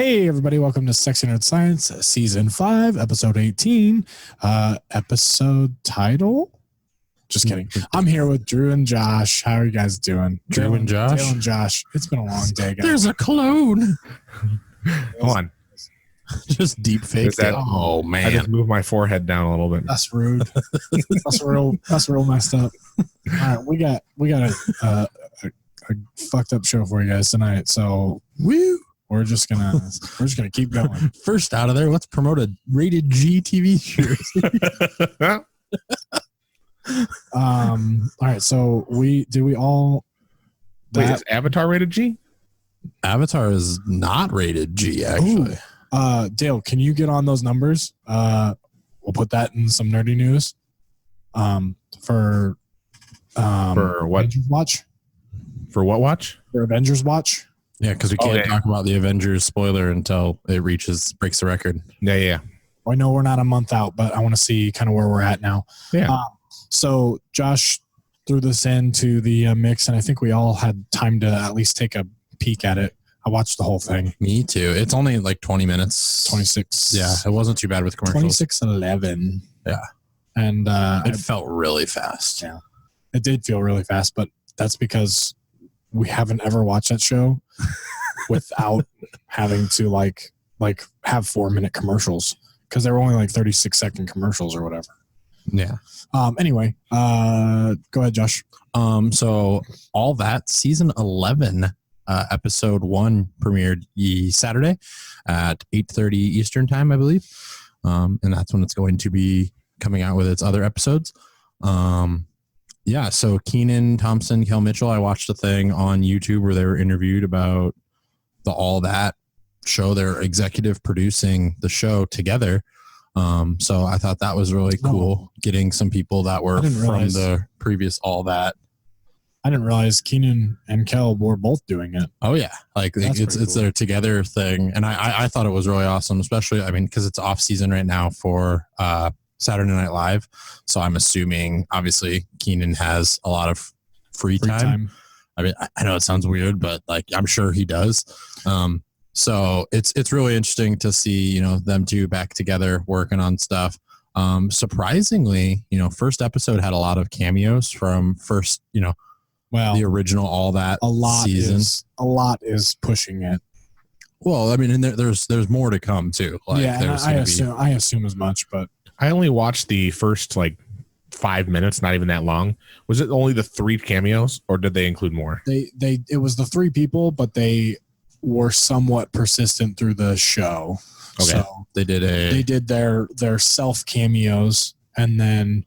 Hey, everybody. Welcome to Sexy Nerd Science, Season 5, Episode 18. Episode title? Just kidding. I'm here with Drew and Josh. How are you guys doing? Drew and Josh? Dale and Josh. It's been a long day, guys. There's a clone. Hold on. Just deep fake. Oh, man. I just moved my forehead down a little bit. That's rude. That's real messed up. All right, we got a fucked up show for you guys tonight. So we're just gonna keep going. First out of there, let's promote a rated G TV series. All right, so we all wait, is Avatar rated G? Avatar is not rated G, actually. Ooh. Dale, can you get on those numbers? We'll put that in some nerdy news. For what? Avengers Watch. For what watch? For Avengers Watch. Yeah, because we can't talk about the Avengers spoiler until it breaks the record. Yeah. I know we're not a month out, but I want to see kind of where we're at now. Yeah. So Josh threw this into the mix, and I think we all had time to at least take a peek at it. I watched the whole thing. Me too. It's only like 20 minutes. 26. Yeah, it wasn't too bad with commercials. 26:11. Yeah. And it felt really fast. Yeah. It did feel really fast, but that's because we haven't ever watched that show without having to like have 4-minute commercials, because they were only like 36-second commercials or whatever. Yeah. Anyway, go ahead, Josh. So all that season 11, episode 1 premiered Saturday at 8:30 Eastern time, I believe. And that's when it's going to be coming out with its other episodes. Yeah, so Kenan Thompson, Kel Mitchell, I watched a thing on YouTube where they were interviewed about the All That show. They're executive producing the show together. So I thought that was really cool, getting some people that were from the previous All That. I didn't realize Kenan and Kel were both doing it. Oh, yeah. Like it's cool. Their together thing. And I thought it was really awesome, especially, because it's off season right now for Saturday Night Live. So I'm assuming, obviously, Kenan has a lot of free time. I mean, I know it sounds weird, but I'm sure he does. So it's really interesting to see, them two back together working on stuff. Surprisingly, first episode had a lot of cameos from first, the original All That season. A lot is pushing it. Well, I mean, and there's more to come too. I assume as much, but I only watched the first 5 minutes, not even that long. Was it only the 3 cameos, or did they include more? It was the 3 people, but they were somewhat persistent through the show. Okay. So they did their self cameos, and then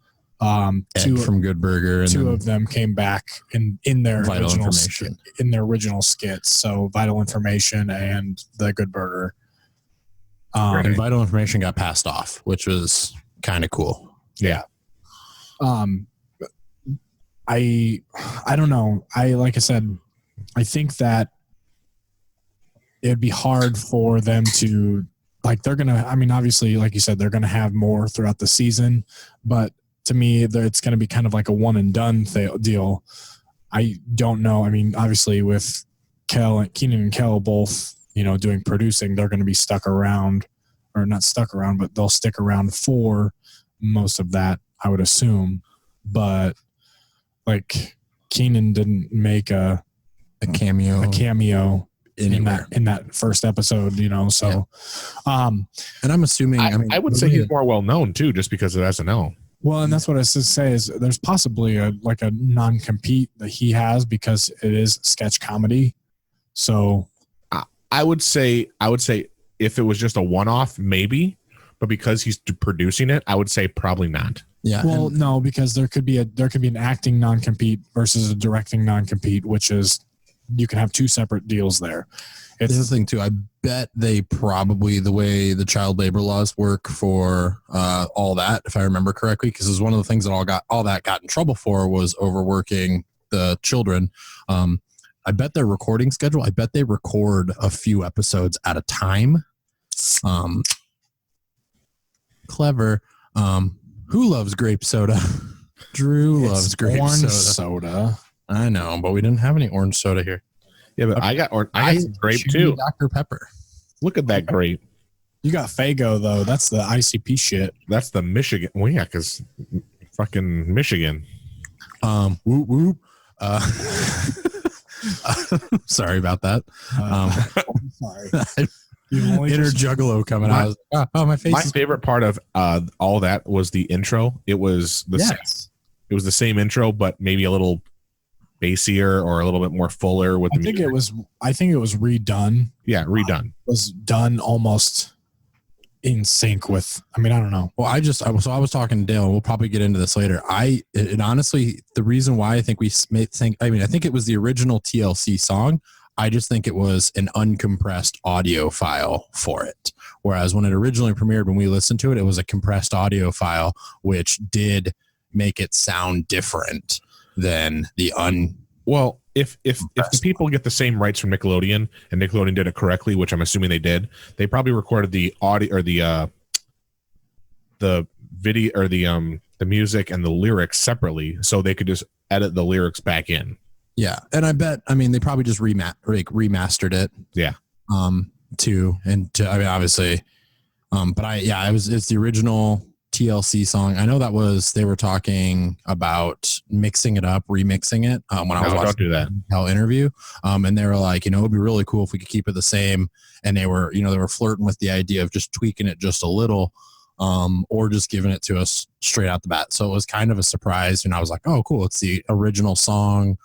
two from Good Burger, and two of them came back in their original skits. So Vital Information and the Good Burger. And Vital Information got passed off, which was kind of cool. Yeah. I don't know. Like I said, I think that it'd be hard for them to obviously, like you said, they're gonna have more throughout the season, but to me, it's gonna be kind of like a one and done deal. I don't know. I mean, obviously with Kenan and Kel both, doing producing, they're going to be stuck around, or not stuck around, but they'll stick around for most of that, I would assume. But Kenan didn't make a cameo in that first episode, so and I'm assuming, I would say he's more well known too, just because of SNL. Well, and that's what I was to say is there's possibly a non-compete that he has, because it is sketch comedy. So I would say if it was just a one-off, maybe, but because he's producing it, I would say probably not. Yeah. Well, no, because there could be an acting non-compete versus a directing non-compete, which is you can have 2 separate deals there. It's the thing too. I bet they probably, the way the child labor laws work for All That, if I remember correctly, because it was one of the things that all that got in trouble for was overworking the children. I bet their recording schedule, I bet they record a few episodes at a time. Clever. Who loves grape soda? Drew loves grape soda. I know, but we didn't have any orange soda here. Yeah, but I got some grape too. Dr. Pepper. Look at that grape. You got Fago though. That's the ICP shit. That's the Michigan. Well, yeah, because fucking Michigan. Whoop whoop. Sorry about that. Sorry. Inner juggalo coming out. Oh, my face. My favorite part of all that was the intro. It was the same intro, but maybe a little bassier or a little bit more fuller. I think it was redone. Yeah, redone. It was done almost in sync with. I mean, I don't know. Well, I was talking to Dale, and we'll probably get into this later. And honestly, the reason why I think I think it was the original TLC song. I just think it was an uncompressed audio file for it. Whereas when it originally premiered, when we listened to it, it was a compressed audio file, which did make it sound different than the Well, if the people get the same rights from Nickelodeon and Nickelodeon did it correctly, which I'm assuming they did, they probably recorded the audio or the video or the music and the lyrics separately, so they could just edit the lyrics back in. Yeah, and I bet they probably just remastered it. Yeah. Obviously, it's the original TLC song. I know they were talking about mixing it up, remixing it. When I was watching don't do that. Hell interview, and they were like, it'd be really cool if we could keep it the same. And they were flirting with the idea of just tweaking it just a little, or just giving it to us straight out the bat. So it was kind of a surprise, and I was like, oh, cool, it's the original song.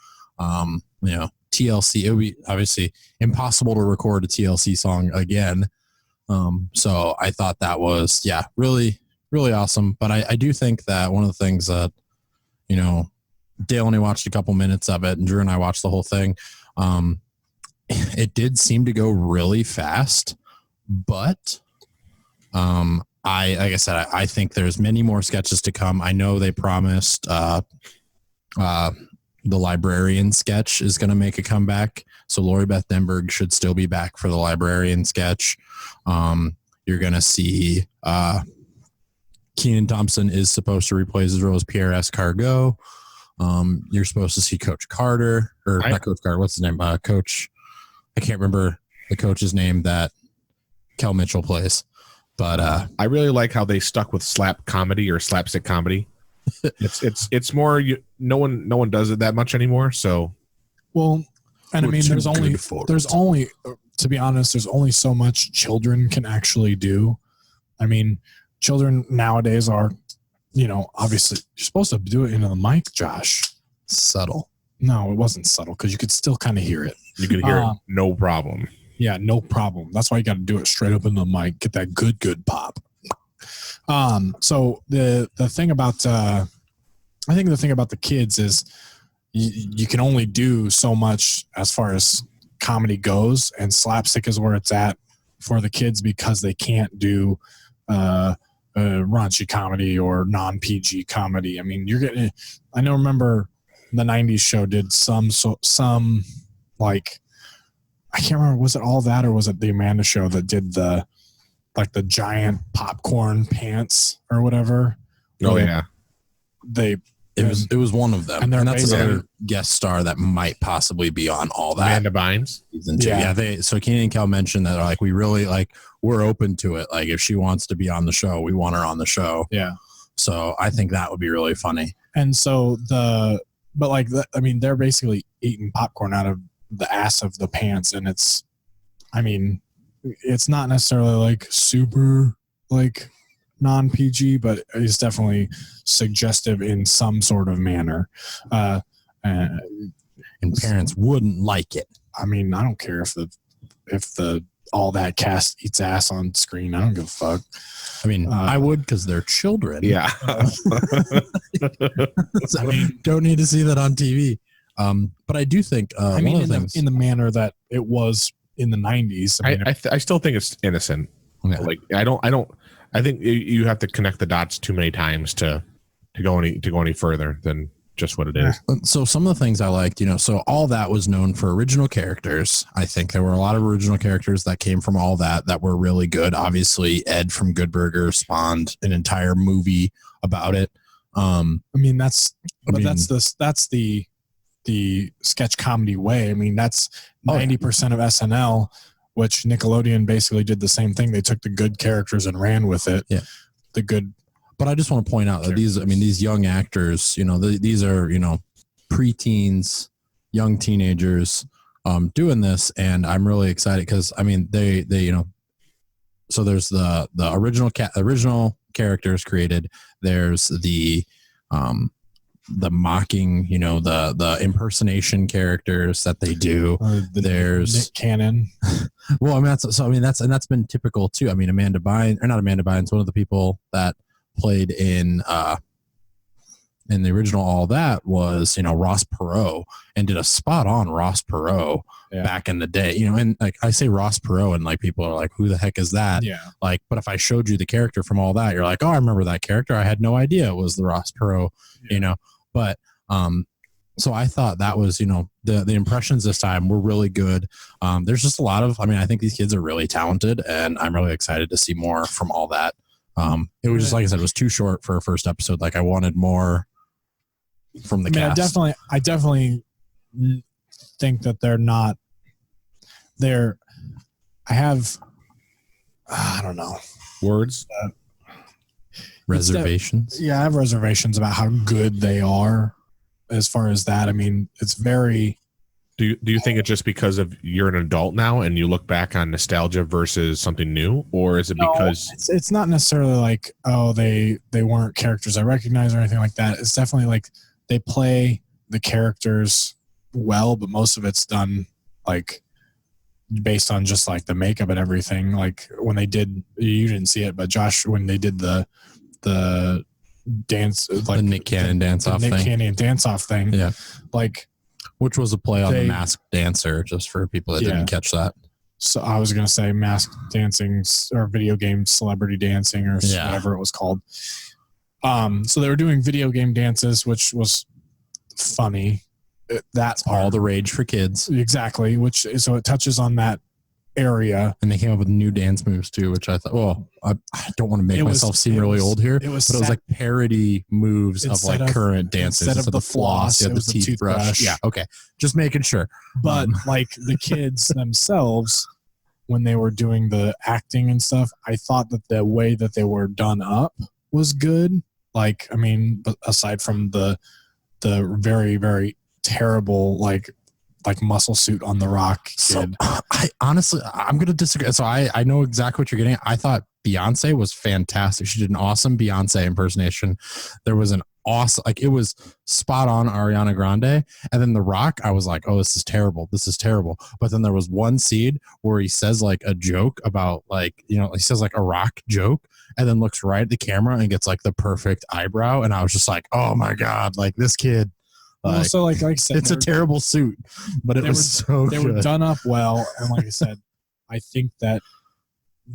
TLC. It would be obviously impossible to record a TLC song again. So I thought that was really, really awesome. But I do think that one of the things that, Dale only watched a couple minutes of it and Drew and I watched the whole thing. It did seem to go really fast, but I think there's many more sketches to come. I know they promised the librarian sketch is going to make a comeback. So Lori Beth Denberg should still be back for the librarian sketch. You're going to see Kenan Thompson is supposed to replace his role as Pierre Escargot. You're supposed to see Coach Carter, not Coach Carter. What's his name? Coach. I can't remember the coach's name that Kel Mitchell plays. But I really like how they stuck with slap comedy or slapstick comedy. It's more no one does it that much anymore. So, well, and I mean, there's only to be honest, there's only so much children can actually do. I mean, children nowadays are, obviously you're supposed to do it into the mic, Josh. Subtle. No, it wasn't subtle because you could still kind of hear it. You could hear it, no problem. Yeah, no problem. That's why you got to do it straight up in the mic. Get that good pop. So the thing about I think the thing about the kids is you can only do so much as far as comedy goes, and slapstick is where it's at for the kids because they can't do raunchy comedy or non-PG comedy. I mean, remember the 90s show did some like, I can't remember, was it All That or was it the Amanda Show that did the giant popcorn pants or whatever? Oh yeah. It was one of them. And that's another guest star that might possibly be on All That. Amanda Bynes. Season 2. Yeah. So Kenan and Kel mentioned that we really we're open to it. Like if she wants to be on the show, we want her on the show. Yeah. So I think that would be really funny. And so they're basically eating popcorn out of the ass of the pants, and it's not necessarily super non-PG, but it's definitely suggestive in some sort of manner. And parents wouldn't like it. I mean, I don't care if the All That cast eats ass on screen. I don't give a fuck. I mean, I would because they're children. Yeah. Don't need to see that on TV. But I do think in the manner that it was in the 90s. I still think it's innocent. Yeah. I think you have to connect the dots too many times to go any further than just what it is. So some of the things I liked, so All That was known for original characters. I think there were a lot of original characters that came from All That were really good. Obviously, Ed from Good Burger spawned an entire movie about it. That's the sketch comedy way. I mean, that's 90% of SNL which Nickelodeon basically did the same thing. They took the good characters and ran with it. Yeah. The good. But I just want to point out that these young actors, these are, preteens, young teenagers doing this. And I'm really excited because, they so there's the original characters created. There's the mocking, the impersonation characters that they do. There's Nick Cannon. Well, that's been typical too. Amanda Bynes, one of the people that played in the original All That was, Ross Perot, and did a spot on Ross Perot back in the day, and like I say Ross Perot and like people are like, who the heck is that? Yeah. Like, but if I showed you the character from All That, you're like, oh, I remember that character. I had no idea it was the Ross Perot, but, so I thought that was, the impressions this time were really good. There's just a lot of, I think these kids are really talented, and I'm really excited to see more from All That. It was just, like I said, it was too short for a first episode. Like I wanted more from the cast. I definitely think that they're not there. I don't know. Words. Reservations. I have reservations about how good they are as far as that. It's very. Do you think it's just because of you're an adult now and you look back on nostalgia versus something new, or is it because it's not necessarily like, oh, they weren't characters I recognize or anything like that. It's definitely like they play the characters well, but most of it's done like based on just like the makeup and everything. Like when they did, you didn't see it, but Josh, when they did the dance, like the Nick Cannon dance-off thing. Nick Cannon dance-off thing. Yeah. Like, which was a play on the Masked Dancer, just for people that didn't catch that. So I was going to say Masked Dancing or video game celebrity dancing or whatever it was called. So they were doing video game dances, which was funny. That's all the rage for kids. Exactly. So it touches on that area. And they came up with new dance moves too, which I thought, well, I don't want to make myself seem really old here, but it was like parody moves of like current dances. Instead of the floss, you had the teeth brush. Yeah. Okay. Just making sure. But like the kids themselves, when they were doing the acting and stuff, I thought that the way that they were done up was good. Like, aside from the very, very terrible, like muscle suit on the Rock kid. So, I'm going to disagree. So I know exactly what you're getting at. I thought Beyonce was fantastic. She did an awesome Beyonce impersonation. There was an awesome, like it was spot on Ariana Grande. And then the Rock, I was like, oh, this is terrible. This is terrible. But then there was one scene where he says like a joke about like, he says like a rock joke and then looks right at the camera and gets like the perfect eyebrow. And I was just like, oh my God, like this kid. So like I said, it's a terrible suit, but it was so good. They were done up well, and like I said, I think that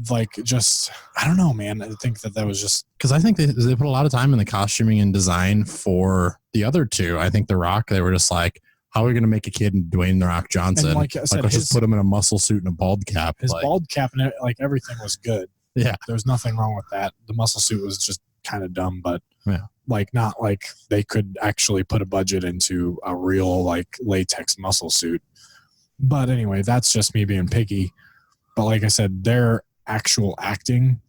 like just I don't know, man. I think that was just because I think they put a lot of time in the costuming and design for the other two. I think The Rock, they were just like, how are we going to make a kid Dwayne The Rock Johnson? And like I said, let's just put him in a muscle suit and a bald cap. His bald cap and like everything was good. Yeah, there was nothing wrong with that. The muscle suit was just kind of dumb, but like not like they could actually put a budget into a real like latex muscle suit. But anyway, that's just me being picky. But like I said, their actual acting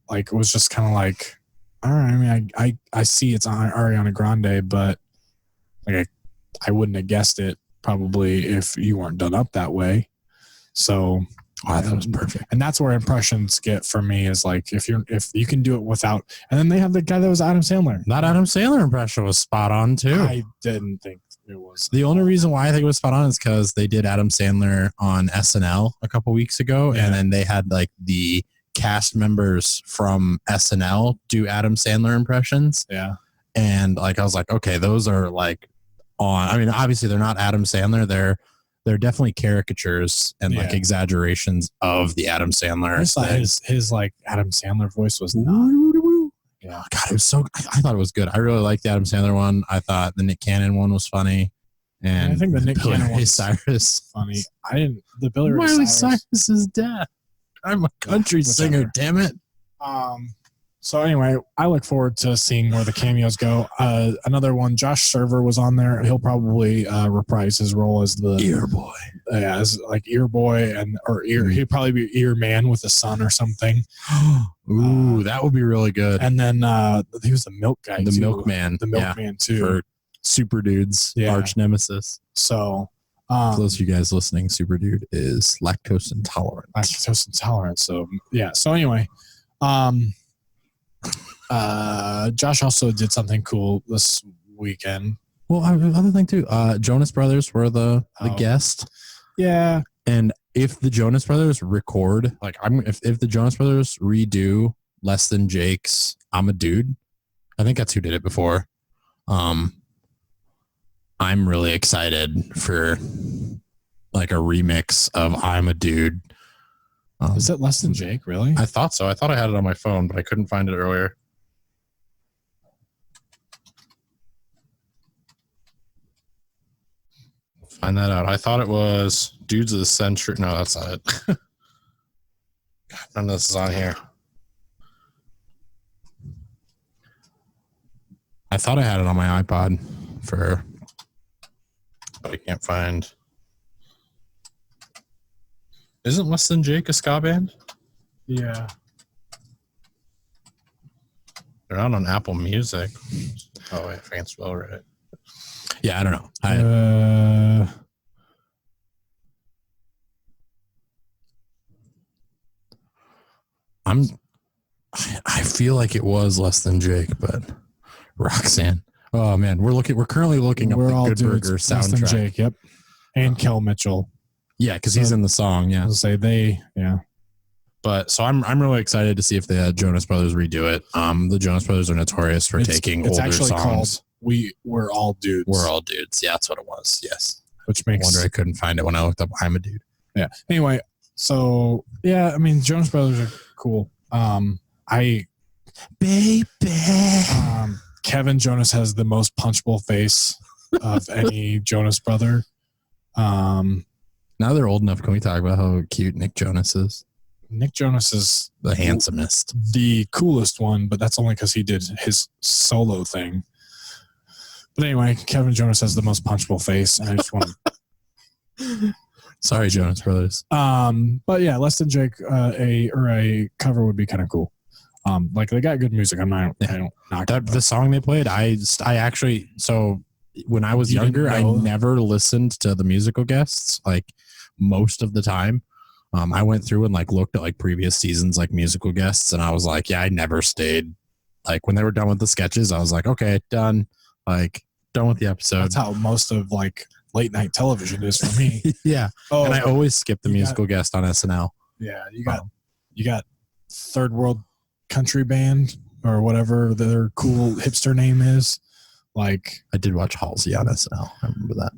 like was just kind of like, all right, I see it's on Ariana Grande, but like I wouldn't have guessed it probably if you weren't done up that way. So I thought it was perfect. And that's where impressions get for me is like if you can do it without, and then they have the guy that was Adam Sandler. That Adam Sandler impression was spot on too. I didn't think it was. The only reason why I think it was spot on is because they did Adam Sandler on SNL a couple weeks ago, and then they had like the cast members from SNL do Adam Sandler impressions. Yeah. And like I was like, okay, those are like on. Obviously they're not Adam Sandler. They're definitely caricatures and like exaggerations of the Adam Sandler. I thought his like Adam Sandler voice was not. Yeah, God, it was so. I thought it was good. I really liked the Adam Sandler one. I thought the Nick Cannon one was funny, and I think the Nick Cannon one was Cyrus funny. I didn't. The Billy Ray Cyrus is dead. I'm a country singer. Damn it. So anyway, I look forward to seeing where the cameos go. Another one, Josh Server was on there. He'll probably reprise his role as the Ear Boy. Yeah, as like Ear Boy he'd probably be Ear Man with a son or something. Ooh, that would be really good. And then he was the Milk Guy, the too. Milkman. The Milkman too. For Super Dude's arch nemesis. So for those of you guys listening, Super Dude is lactose intolerant. So yeah. So anyway, Josh also did something cool this weekend. Well, another thing too. Jonas Brothers were the guest. Yeah. And if the Jonas Brothers record, like if the Jonas Brothers redo Less Than Jake's I'm a Dude, I think that's who did it before. I'm really excited for like a remix of I'm a Dude. Is it Less Than Jake, really? I thought so. I thought I had it on my phone, but I couldn't find it earlier. Find that out. I thought it was Dudes of the Century. No, that's not it. God, none of this is on here. I thought I had it on my iPod but I can't find. Isn't Less Than Jake a ska band? Yeah. They're not on Apple Music. Oh, wait, if I can spell right. Yeah, I don't know. I feel like it was Less Than Jake, but Roxanne. Oh man, we're currently looking up the Good Burger soundtrack. Less Than Jake, yep. And Kel Mitchell. Yeah, because he's in the song. Yeah, I'll say they. Yeah. But so I'm really excited to see if the Jonas Brothers redo it. The Jonas Brothers are notorious for taking older songs. Called We're All Dudes. We're All Dudes. Yeah, that's what it was. Yes. Which makes... I wonder I couldn't find it when I looked up I'm a Dude. Yeah. Anyway, so yeah, I mean, Jonas Brothers are cool. Kevin Jonas has the most punchable face of any Jonas brother. Now they're old enough. Can we talk about how cute Nick Jonas is? Nick Jonas is the handsomest, the coolest one, but that's only because he did his solo thing. But anyway, Kevin Jonas has the most punchable face, and I just want to. Sorry, Jonas Brothers. But yeah, Less Than Jake, a cover would be kind of cool. Like they got good music. I don't knock the song they played. I actually, so when I was younger, I never listened to the musical guests like most of the time. I went through and like looked at like previous seasons, like musical guests, and I was like, yeah, I never stayed. Like when they were done with the sketches, I was like, okay, done. Like done with the episode. That's how most of like late night television is for me. Yeah. And I always skip the musical guest on SNL. Yeah. You got Third World Country Band or whatever their cool hipster name is. Like I did watch Halsey on SNL. I remember that.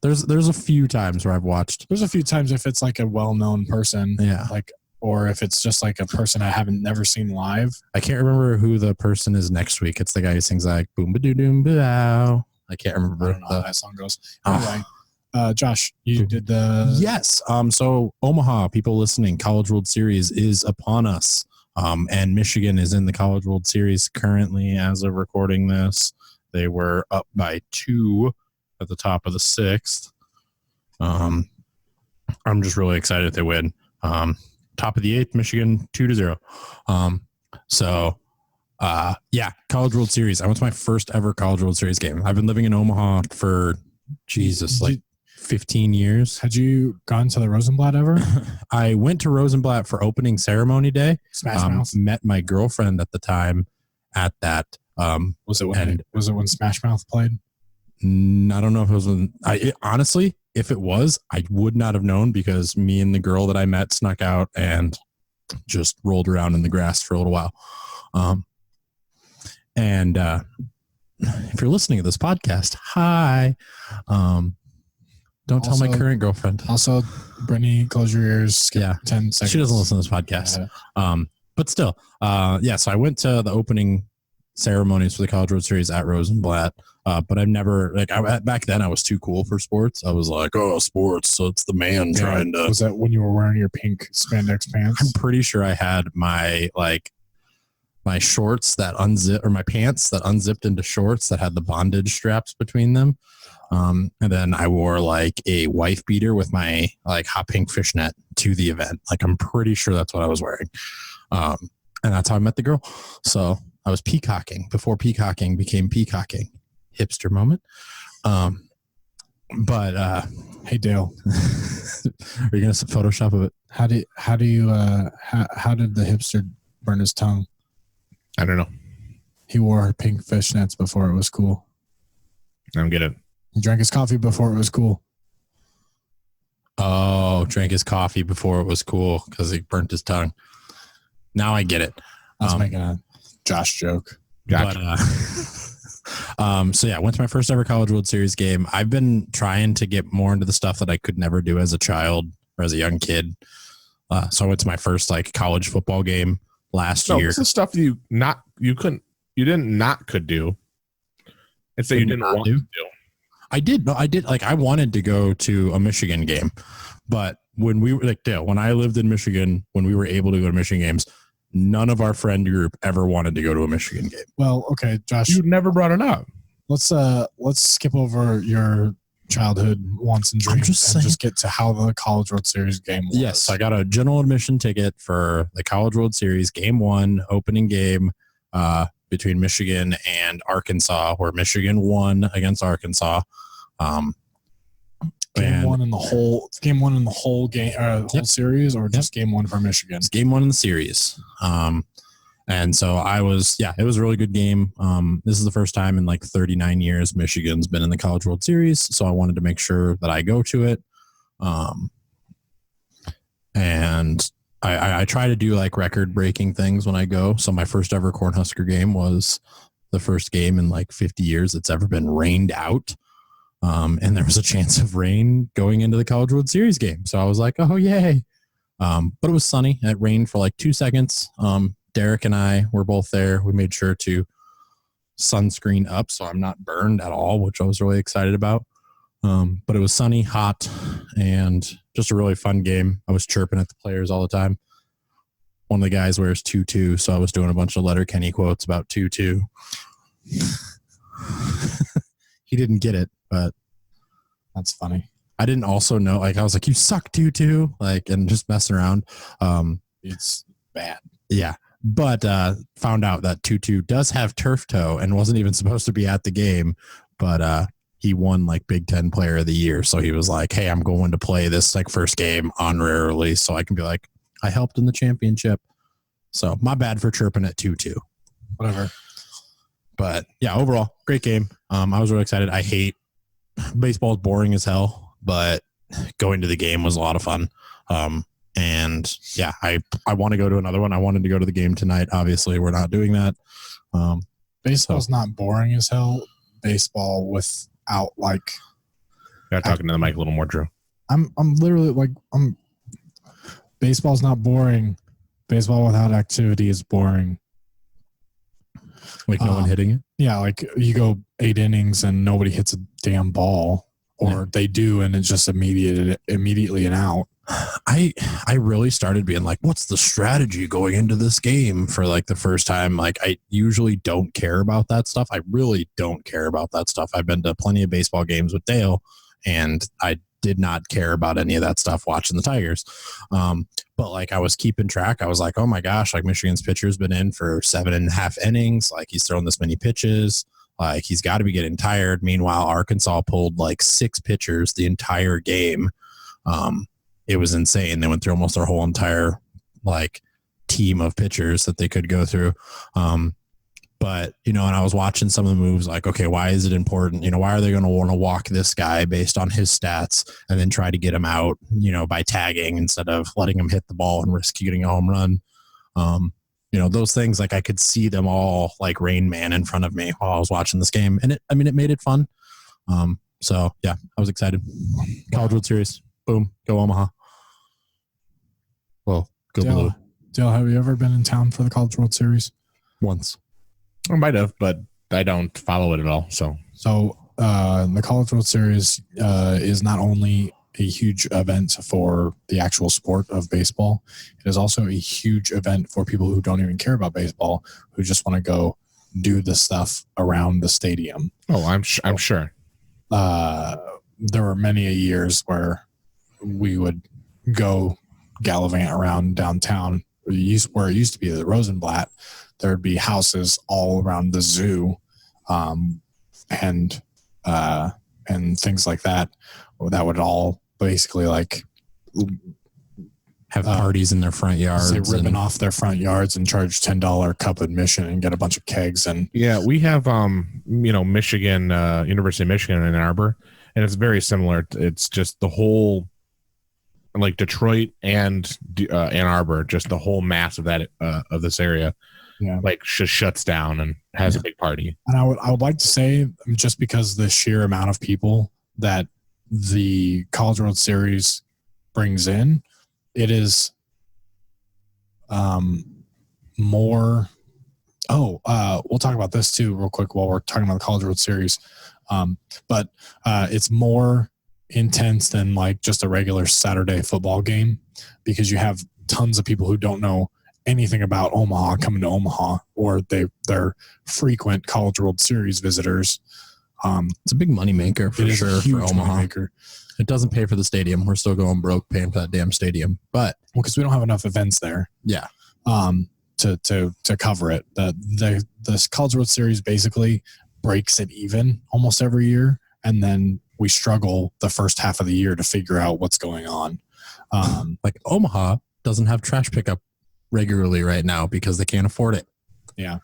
There's a few times where I've watched. There's a few times if it's like a well-known person. Yeah. Like, or if it's just like a person I haven't never seen live. I can't remember who the person is next week. It's the guy who sings like boom ba doo doom ba. I can't remember. I don't know how that song goes. Anyway, Josh, you did the... Yes. So Omaha, people listening, College World Series is upon us. And Michigan is in the College World Series currently as of recording this. They were up by 2 at the top of the 6th. I'm just really excited they win. Top of the 8th, Michigan 2-0. Yeah, College World Series. I went to my first ever College World Series game. I've been living in Omaha for 15 years. Had you gone to the Rosenblatt ever? I went to Rosenblatt for opening ceremony day. Smash Mouth. Met my girlfriend at the time at that. Was it when Smash Mouth played? I don't know if it was when. Honestly, if it was, I would not have known because me and the girl that I met snuck out and just rolled around in the grass for a little while. If you're listening to this podcast, hi. Don't tell my current girlfriend. Also, Brittany, close your ears. 10 seconds. She doesn't listen to this podcast. Yeah. But still, so I went to the opening ceremonies for the College World Series at Rosenblatt. But I've never, back then I was too cool for sports. I was like, oh, sports. So it's the man trying to. Was that when you were wearing your pink spandex pants? I'm pretty sure I had my, my shorts that unzip, or my pants that unzipped into shorts that had the bondage straps between them. And then I wore like a wife beater with my like hot pink fishnet to the event. Like I'm pretty sure that's what I was wearing. And that's how I met the girl. So I was peacocking before peacocking became peacocking. Hipster moment. But hey Dale, are you gonna Photoshop of it? how did the hipster burn his tongue? I don't know. He wore pink fishnets before it was cool. I don't get it. He drank his coffee before it was cool. Oh, drank his coffee before it was cool because he burnt his tongue. Now I get it. I was making a Josh joke. Gotcha. But, so yeah, went to my first ever College World Series game. I've been trying to get more into the stuff that I could never do as a child or as a young kid. So I went to my first like college football game last year. This is stuff you could do. It's that you didn't want to do. I did. No, I did. Like I wanted to go to a Michigan game, but when we were like Dale, when I lived in Michigan, when we were able to go to Michigan games, none of our friend group ever wanted to go to a Michigan game. Well, okay, Josh, You never brought it up. let's skip over your childhood wants and dreams and just get to how the College World Series game was. Yes, I got a general admission ticket for the College World Series game 1 opening game between Michigan and Arkansas, where Michigan won against Arkansas. Game one in the whole game, whole series, or just game 1 for Michigan? It's game 1 in the series. And so it was a really good game. This is the first time in like 39 years Michigan's been in the College World Series. So I wanted to make sure that I go to it. And I try to do like record breaking things when I go. So my first ever Cornhusker game was the first game in like 50 years that's ever been rained out. And there was a chance of rain going into the College World Series game. So I was like, oh, yay. But it was sunny. It rained for like 2 seconds. Derek and I were both there. We made sure to sunscreen up so I'm not burned at all, which I was really excited about. But it was sunny, hot, and just a really fun game. I was chirping at the players all the time. One of the guys wears 2-2, so I was doing a bunch of Letterkenny quotes about 2-2. He didn't get it, but That's funny. I didn't also know, like, I was like, you suck 2-2, like, and just messing around. It's bad. Yeah. But found out that 2-2 does have turf toe and wasn't even supposed to be at the game, but he won like Big Ten Player of the Year. So he was like, hey, I'm going to play this like first game honorarily so I can be like, I helped in the championship. So my bad for chirping at 2-2. Whatever. But yeah, overall, great game. I was really excited. I hate baseball is boring as hell, but going to the game was a lot of fun. And yeah, I want to go to another one. I wanted to go to the game tonight. Obviously, we're not doing that. Baseball's not boring as hell. Baseball without like. You're talking to the mic a little more, Drew. I'm literally like baseball's not boring. Baseball without activity is boring. Like no one hitting it? Yeah, like you go 8 innings and nobody hits a damn ball, or they do and it's just immediately an out. I really started being like, what's the strategy going into this game for like the first time? Like I usually don't care about that stuff. I really don't care about that stuff. I've been to plenty of baseball games with Dale and I did not care about any of that stuff watching the Tigers. But like I was keeping track. I was like, oh my gosh, like Michigan's pitcher's been in for 7.5 innings. Like he's thrown this many pitches. Like he's got to be getting tired. Meanwhile, Arkansas pulled like 6 pitchers the entire game. It was insane. They went through almost their whole entire like team of pitchers that they could go through. But, you know, and I was watching some of the moves like, okay, why is it important? You know, why are they going to want to walk this guy based on his stats and then try to get him out, you know, by tagging instead of letting him hit the ball and risk getting a home run? You know, those things, like I could see them all like Rain Man in front of me while I was watching this game. And it made it fun. So yeah, I was excited. College World Series. Boom. Go Omaha. Well, go Blue. Dale, have you ever been in town for the College World Series? Once. I might have, but I don't follow it at all. So the College World Series is not only a huge event for the actual sport of baseball. It is also a huge event for people who don't even care about baseball, who just want to go do the stuff around the stadium. Oh, I'm sure. There were many years where we would go gallivant around downtown where it used to be the Rosenblatt. There would be houses all around the zoo, and things like that. That would all basically like have parties in their front yards. They ribbon off their front yards and charge $10 cup admission and get a bunch of kegs. And yeah, we have Michigan, University of Michigan in Ann Arbor, and it's very similar. It's just the whole, like Detroit and Ann Arbor, just the whole mass of that of this area, like just shuts down and has a big party. And I would like to say, just because the sheer amount of people that the College World Series brings in, it is more. We'll talk about this too real quick while we're talking about the College World Series. But it's more intense than like just a regular Saturday football game, because you have tons of people who don't know anything about Omaha coming to Omaha, or they're frequent College World Series visitors. It's a big moneymaker for sure for Omaha. Moneymaker. It doesn't pay for the stadium. We're still going broke paying for that damn stadium, but because we don't have enough events there. Yeah. To cover it. The College World Series basically breaks it even almost every year, and then we struggle the first half of the year to figure out what's going on. Like Omaha doesn't have trash pickup regularly right now because they can't afford it. Yeah.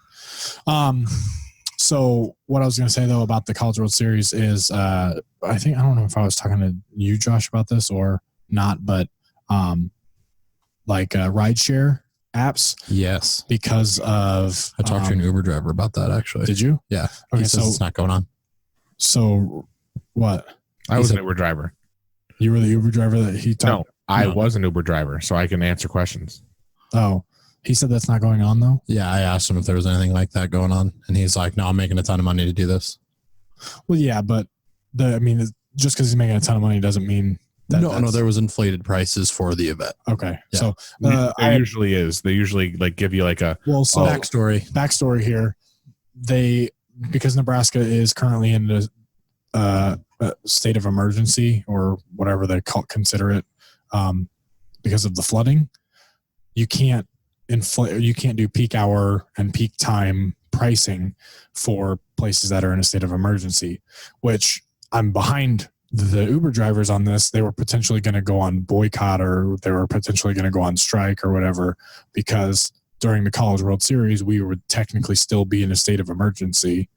So what I was going to say though about the College World Series is, I don't know if I was talking to you, Josh, about this or not, but rideshare apps. Yes. Because of I talked to an Uber driver about that actually. Did you? Yeah. Okay, he says it's not going on. So what? I was an Uber driver. You were the Uber driver that he talked? No, I was an Uber driver, so I can answer questions. Oh, he said that's not going on though? Yeah, I asked him if there was anything like that going on, and he's like, no, I'm making a ton of money to do this. Well, yeah, but just because he's making a ton of money doesn't mean that. No, there was inflated prices for the event. Okay. Yeah. So there usually is. They usually like give you like a backstory here. Because Nebraska is currently in the state of emergency or whatever they consider it, because of the flooding, you can't do peak hour and peak time pricing for places that are in a state of emergency, which I'm behind the Uber drivers on this. They were potentially going to go on boycott, or they were potentially going to go on strike or whatever, because during the College World Series, we would technically still be in a state of emergency.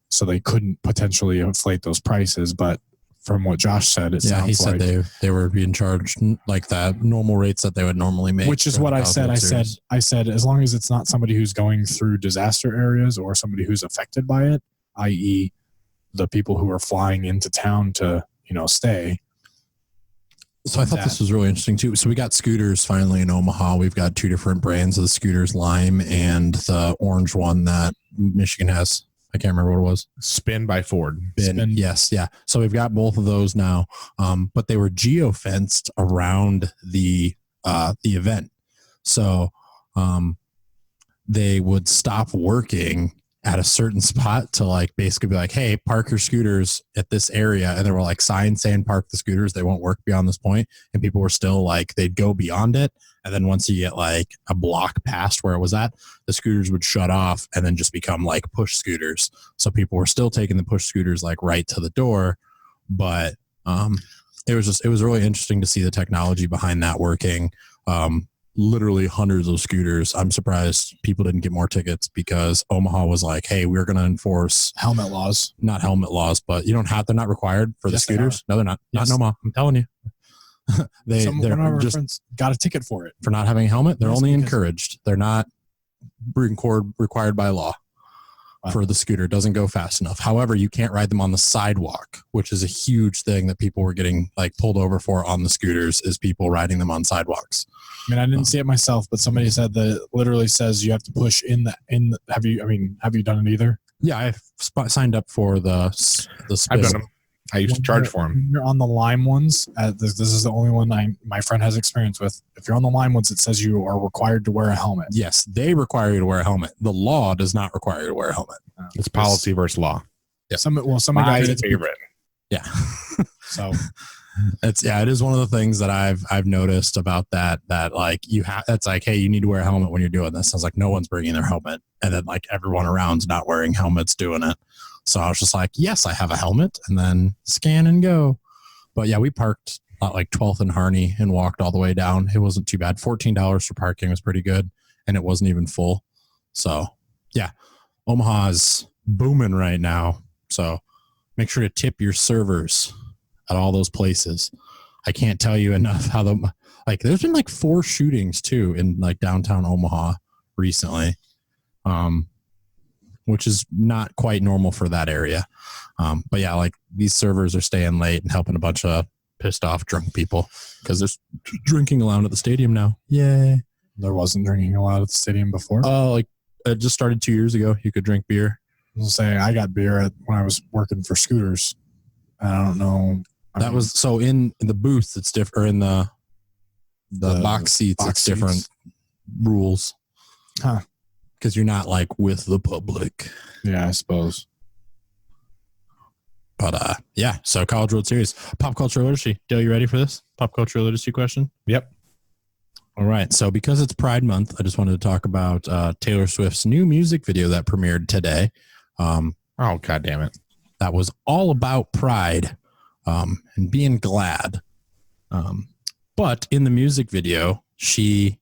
So they couldn't potentially inflate those prices. But from what Josh said, he said they were being charged like that normal rates that they would normally make. Which is what I said. I said, as long as it's not somebody who's going through disaster areas or somebody who's affected by it, i.e. the people who are flying into town to, stay. So I thought this was really interesting too. So we got scooters finally in Omaha. We've got two different brands of the scooters, Lime and the orange one that Michigan has. I can't remember what it was. Spin by Ford. Spin. Yes. Yeah. So we've got both of those now. But they were geo-fenced around the event. So they would stop working at a certain spot to like basically be like, hey, park your scooters at this area. And there were like signs saying park the scooters. They won't work beyond this point. And people were still like, they'd go beyond it. And then once you get like a block past where it was at, the scooters would shut off and then just become like push scooters. So people were still taking the push scooters like right to the door. But it was really interesting to see the technology behind that working. Literally hundreds of scooters. I'm surprised people didn't get more tickets because Omaha was like, hey, we're going to enforce helmet laws. Not helmet laws, but they're not required for the scooters. No, they're not. Yes. Not in Omaha. I'm telling you. They're just got a ticket for it. For not having a helmet. They're only encouraged. They're not required by law. Wow. For the scooter. It doesn't go fast enough. However, you can't ride them on the sidewalk, which is a huge thing that people were getting like pulled over for on the scooters, is people riding them on sidewalks. I mean, I didn't see it myself, but somebody said that it literally says you have to push in the have you done it either? Yeah, I've signed up for the I've done them. I used to charge for them. When you're on the Lime ones, this is the only one my friend has experience with. If you're on the Lime ones, it says you are required to wear a helmet. Yes, they require you to wear a helmet. The law does not require you to wear a helmet. It's policy versus law. Yeah. Some My guys favorite. Yeah. So it is one of the things that I've noticed about that like it's like, hey, you need to wear a helmet when you're doing this. I was like, no one's bringing their helmet, and then like everyone around's not wearing helmets doing it. So I was just like, yes, I have a helmet, and then scan and go. But yeah, we parked at like 12th and Harney and walked all the way down. It wasn't too bad. $14 for parking was pretty good, and it wasn't even full. So yeah, Omaha's booming right now. So make sure to tip your servers at all those places. I can't tell you enough how there's been like 4 shootings too in like downtown Omaha recently. Which is not quite normal for that area. But yeah, like these servers are staying late and helping a bunch of pissed off drunk people because there's drinking allowed at the stadium now. Yay. there wasn't drinking allowed at the stadium before. Oh, like it just started 2 years ago. You could drink beer. I was saying I got beer when I was working for Scooters. I don't know. Was so in the booth. It's different, or in the box seats. It's different rules. Huh. Because you're not like with the public. Yeah, I suppose. But yeah, so College World Series, pop culture literacy. Dale, you ready for this pop culture literacy question? Yep. All right. So because it's Pride Month, I just wanted to talk about Taylor Swift's new music video that premiered today. Oh, God damn it. That was all about pride and being glad. But in the music video, she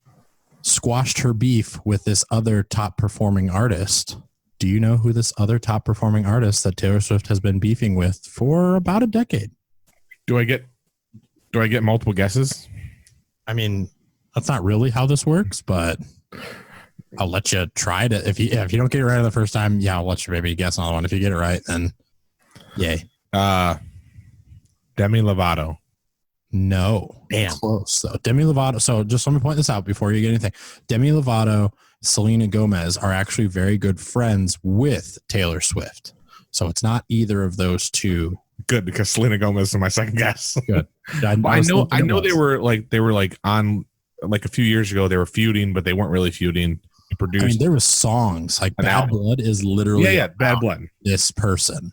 squashed her beef with this other top performing artist. Do you know who this other top performing artist that Taylor Swift has been beefing with for about a decade? Do I get multiple guesses? I mean, that's not really how this works, but I'll let you try to. If you don't get it right the first time, yeah, I'll let you maybe guess another one. If you get it right, then yay. Demi Lovato. No. Damn. Close though. Demi Lovato. So just let me point this out before you get anything. Demi Lovato, Selena Gomez are actually very good friends with Taylor Swift. So it's not either of those two. Good, because Selena Gomez is my second guess. Good. I know they were on like a few years ago. They were feuding, but they weren't really feuding. Produced. I mean, there was songs like Bad Blood is literally Bad Blood. This person.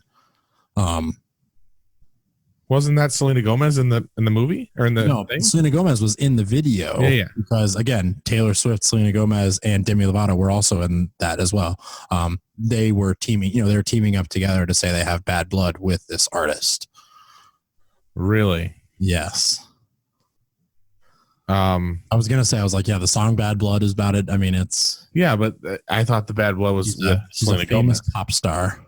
Wasn't that Selena Gomez in the movie or in the thing? Selena Gomez was in the video. Yeah. Because again, Taylor Swift, Selena Gomez, and Demi Lovato were also in that as well. They were teaming up together to say they have bad blood with this artist. Really? Yes. I was gonna say, I was like, yeah, the song "Bad Blood" is about it. I mean, it's but I thought the Bad Blood was she's Selena a famous Gomez. pop star.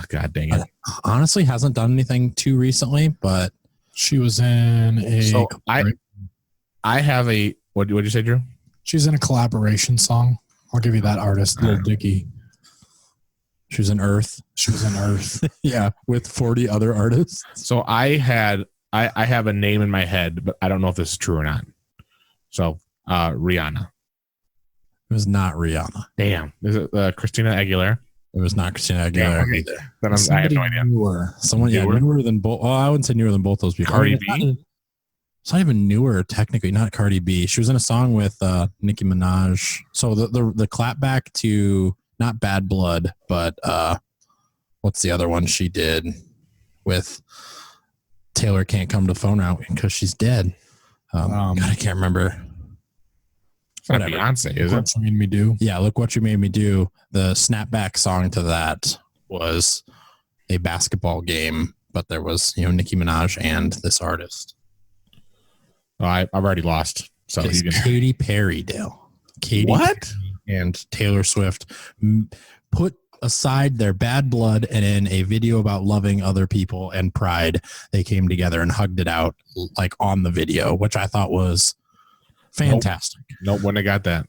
God dang it! Honestly, hasn't done anything too recently, but she was in a. So I have a what'd you say, Drew? She's in a collaboration song. I'll give you that artist, Lil Dicky. She was in Earth. She was in Earth. Yeah, with 40 other artists. So I have a name in my head, but I don't know if this is true or not. So Rihanna. It was not Rihanna. Damn. Is it Christina Aguilera? It was not Christina Aguilera either. Then I have no idea. Newer than both. Oh, I wouldn't say newer than both those people. Cardi B? It's not even newer, technically. Not Cardi B. She was in a song with Nicki Minaj. So the clapback to not Bad Blood, but what's the other one she did with Taylor Can't Come to Phone Out because she's dead. God, I can't remember. It's not Beyonce, is it? What You Made Me Do. Yeah, Look What You Made Me Do. The snapback song to that was a basketball game, but there was Nicki Minaj and this artist. Oh, I've already lost. So it's Katy Perry, Dale. Katy what? Perry and Taylor Swift put aside their bad blood, and in a video about loving other people and pride, they came together and hugged it out like on the video, which I thought was fantastic. Nope, when I got that.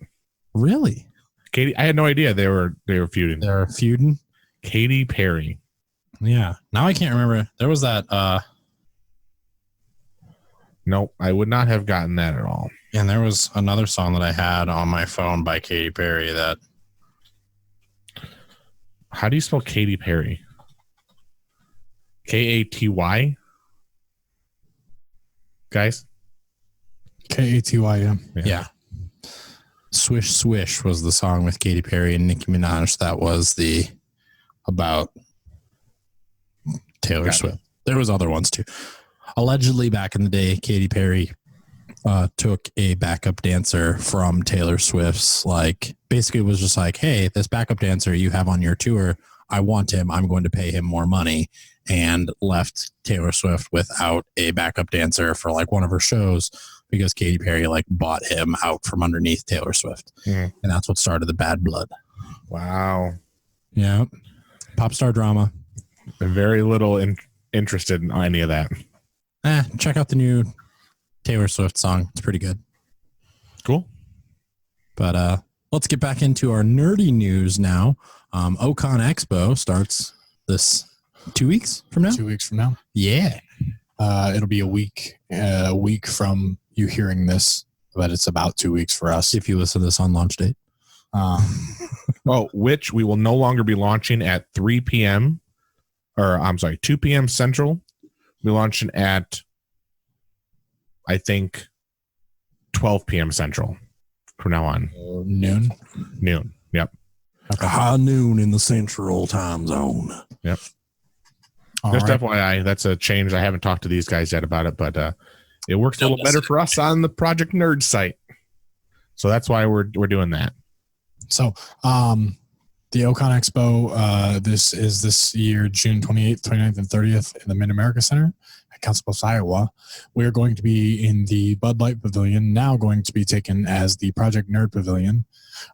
Really? Katy, I had no idea they were feuding. They're feuding? Katy Perry. Yeah. Now I can't remember. There was that Nope, I would not have gotten that at all. And there was another song that I had on my phone by Katy Perry that. How do you spell Katy Perry? Katy, guys. Katy, Yeah. Swish Swish was the song with Katy Perry and Nicki Minaj. That was about Taylor Swift. There was other ones too. Allegedly, back in the day, Katy Perry took a backup dancer from Taylor Swift's. Like, basically, it was just like, hey, this backup dancer you have on your tour, I want him. I'm going to pay him more money. And left Taylor Swift without a backup dancer for like one of her shows because Katy Perry like bought him out from underneath Taylor Swift. And that's what started the bad blood. Wow. Yeah. Pop star drama. Very little interested in any of that. Check out the new Taylor Swift song. It's pretty good. Cool. But let's get back into our nerdy news now. Ocon Expo starts this 2 weeks from now. 2 weeks from now. Yeah. It'll be a week from you hearing this, but it's about 2 weeks for us. If you listen to this on launch date. Which we will no longer be launching at 3 p.m. or I'm sorry, 2 p.m. Central. We're launching at, I think, 12 p.m. Central from now on. Noon. Yep. Okay. High noon in the central time zone. Yep. All Just right. FYI, that's a change. I haven't talked to these guys yet about it, but it works a little better for us on the Project Nerd site. So that's why we're doing that. So, the Ocon Expo, this year, June 28th, 29th, and 30th in the Mid-America Center at Council Bluffs, Iowa. We're going to be in the Bud Light Pavilion, now going to be taken as the Project Nerd Pavilion.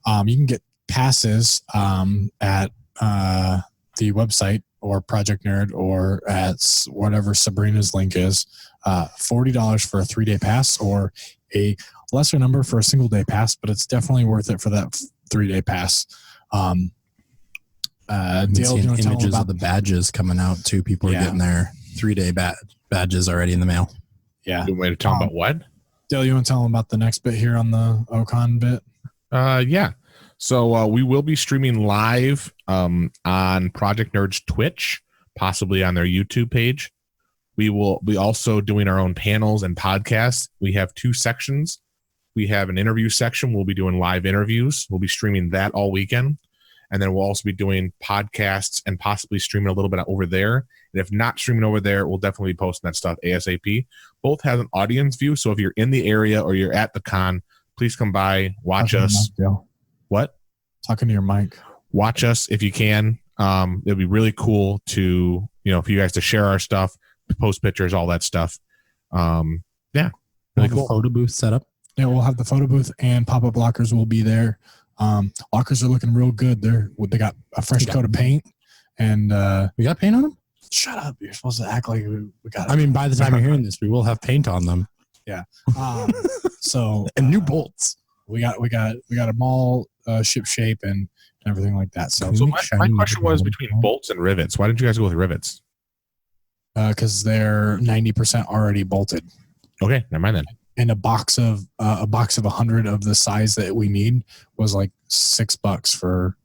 You can get passes at the website or Project Nerd or at whatever Sabrina's link is. $40 for a 3-day pass or a lesser number for a single-day pass, but it's definitely worth it for that 3-day pass. Dale, seeing images of the badges coming out too. People are getting their 3-day badges already in the mail. Yeah. You want to tell them about what? Dale, you want to tell them about the next bit here on the Ocon bit? Yeah. So we will be streaming live on Project Nerd's Twitch, possibly on their YouTube page. We will be also doing our own panels and podcasts. We have 2 sections. We have an interview section. We'll be doing live interviews. We'll be streaming that all weekend. And then we'll also be doing podcasts and possibly streaming a little bit over there. And if not streaming over there, we'll definitely be posting that stuff ASAP. Both have an audience view. So if you're in the area or you're at the con, please come by, watch us. What? Talking to your mic. Watch us if you can. It'll be really cool to, for you guys to share our stuff, post pictures, all that stuff. Yeah. Really cool. Photo booth set up. Yeah, we'll have the photo booth and pop-up lockers will be there. Lockers are looking real good. They got a fresh coat of paint, and we got paint on them. Shut up! You're supposed to act like we got. I mean, by the time you're hearing this, we will have paint on them. Yeah. So and new bolts. We got them all ship shape and everything like that. So my question was between bolts and rivets. Why did you guys go with rivets? Because they're 90% already bolted. Okay, never mind then. And a box of 100 of the size that we need was like $6 for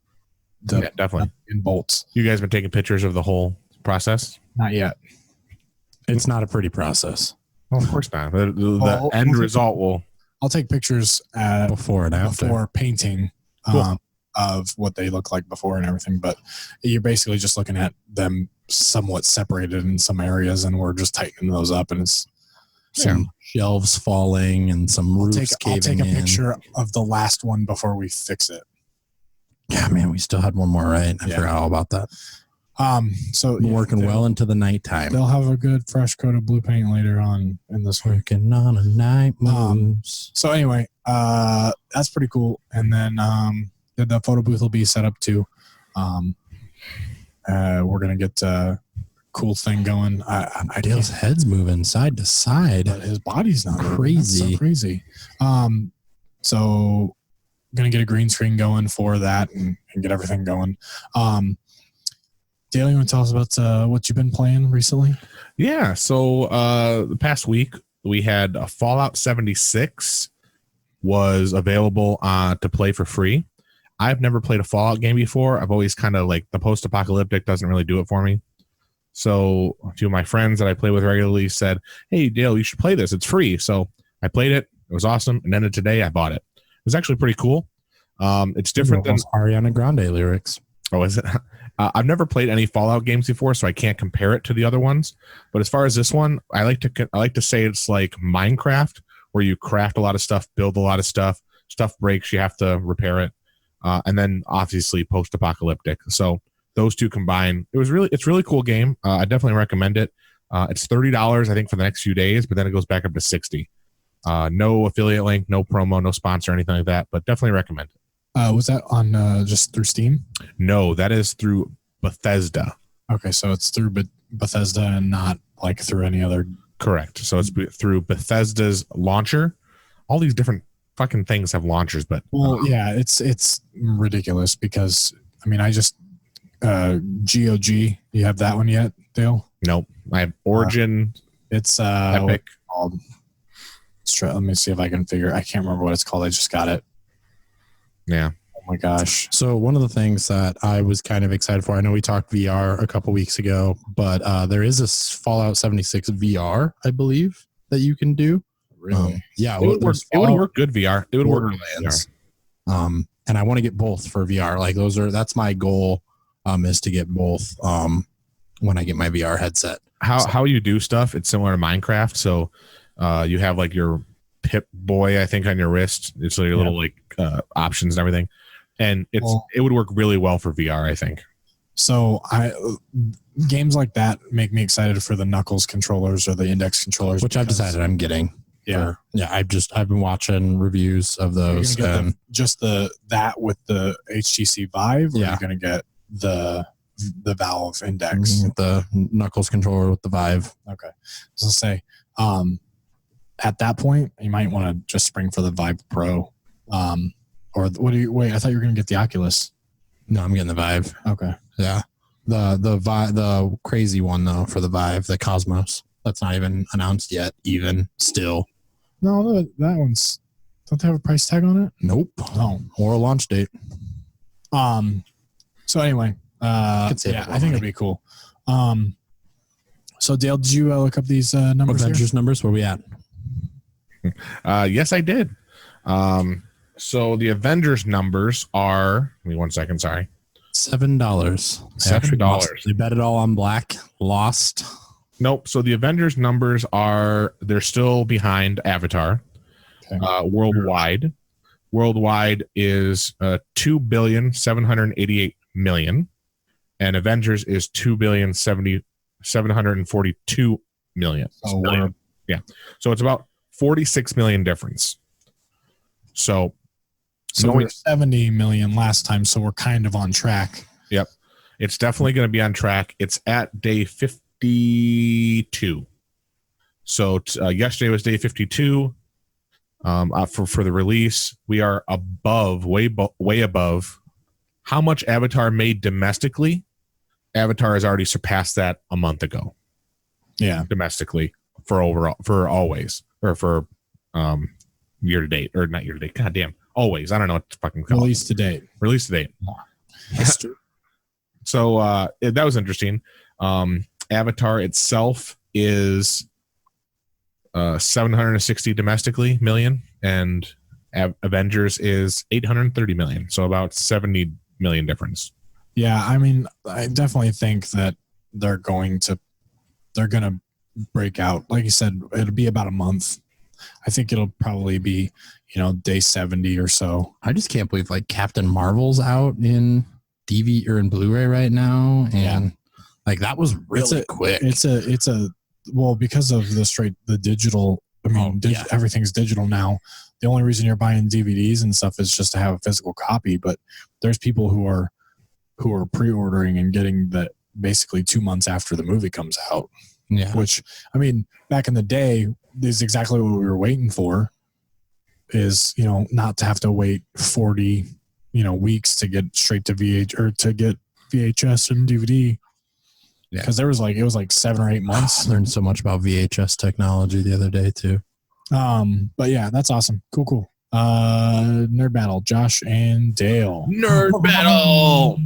the definitely in bolts. You guys been taking pictures of the whole process? Not yet. It's not a pretty process. Well, of course not. The end result will. I'll take pictures before and after. Before painting of what they look like before and everything. But you're basically just looking at them somewhat separated in some areas, and we're just tightening those up, and it's some shelves falling and some roofs caving in. I'll take a picture of the last one before we fix it. Yeah, man, we still had one more, right? I forgot all about that. So working well into the nighttime. They'll have a good fresh coat of blue paint later on in this week. Working on a night moves. So anyway, that's pretty cool. And then the photo booth will be set up too. We're gonna get cool thing going. Dale's head's moving side to side. But his body's not crazy. So crazy. So gonna get a green screen going for that and get everything going. Dale, you want to tell us about what you've been playing recently? Yeah. So the past week we had Fallout 76 was available to play for free. I've never played a Fallout game before. I've always kind of like the post-apocalyptic doesn't really do it for me. So a few of my friends that I play with regularly said, "Hey, Dale, you should play this. It's free." So I played it. It was awesome. And then today I bought it. It was actually pretty cool. It's different than Ariana Grande lyrics. Oh, is it? I've never played any Fallout games before, so I can't compare it to the other ones. But as far as this one, I like to say it's like Minecraft, where you craft a lot of stuff, build a lot of stuff. Stuff breaks, you have to repair it, and then obviously post-apocalyptic. So those two combined, it's a really cool game. I definitely recommend it. It's $30, I think, for the next few days, but then it goes back up to $60. No affiliate link, no promo, no sponsor, anything like that, but definitely recommend it. Was that on just through Steam? No, that is through Bethesda. Okay, so it's through Bethesda and not like through any other. Correct. So it's through Bethesda's launcher. All these different fucking things have launchers, but yeah, it's ridiculous because I mean, I just GOG. You have that one yet, Dale? Nope. I have Origin. It's Epic. Let's try. Let me see if I can figure. I can't remember what it's called. I just got it. Yeah. Oh my gosh. So one of the things that I was kind of excited for, I know we talked VR a couple weeks ago, but there is a Fallout 76 VR, I believe, that you can do. Really? Yeah. It would work good VR. It would work Borderlands. And I want to get both for VR. Like that's my goal, is to get both when I get my VR headset. How you do stuff, it's similar to Minecraft. So you have like your Pip Boy, I think, on your wrist. It's like your little like options and everything. And it would work really well for VR, I think. So games like that make me excited for the Knuckles controllers or the Index controllers, which I've decided I'm getting. Yeah. I've been watching reviews of those. And that with the HTC Vive, or you're going to get the Valve Index, the Knuckles controller with the Vive. Okay. So I'll say, at that point, you might want to just spring for the Vive Pro. Or wait, I thought you were going to get the Oculus. No, I'm getting the Vive. Okay. Yeah. The crazy one though for the Vive, the Cosmos. That's not even announced yet, even still. No, that one's, don't they have a price tag on it? Nope. No. Or a launch date. So anyway, I think it'd be cool. So Dale, did you look up these numbers? Avengers numbers? Where we at? Yes, I did. So the Avengers numbers are, give me 1 second, sorry. $7. $7. They bet it all on black. Lost. Nope. So the Avengers numbers they're still behind Avatar. Okay. Worldwide. Worldwide is 2,788,000,000, and Avengers is 2,742,000,000. Oh, yeah. So it's about 46 million difference. So we were 70 million last time, so we're kind of on track. Yep. It's definitely going to be on track. It's at day 52. So yesterday was day 52. For the release, we are way above how much Avatar made domestically. Avatar has already surpassed that a month ago. Yeah, domestically for year to date, or not year to date. God damn, always. I don't know what to fucking call Release to date. History. So that was interesting. Avatar itself is 760 domestically million, and Avengers is 830 million. So about 70 million difference. Yeah, I mean, I definitely think that they're going to break out. Like you said, it'll be about a month. I think it'll probably be, day 70 or so. I just can't believe like Captain Marvel's out in DVD or in Blu-ray right now, and like that was really quick. It's well, because of the digital. I mean, everything's digital now. The only reason you're buying DVDs and stuff is just to have a physical copy. But there's people who are pre-ordering and getting that basically 2 months after the movie comes out. Yeah. Which, I mean, back in the day, is exactly what we were waiting for. Is not to have to wait 40 weeks to get straight to VH or to get VHS and DVD. Yeah, because it was like 7 or 8 months. I learned so much about VHS technology the other day too. But yeah, that's awesome. Cool. Nerd battle, Josh and Dale. Nerd battle.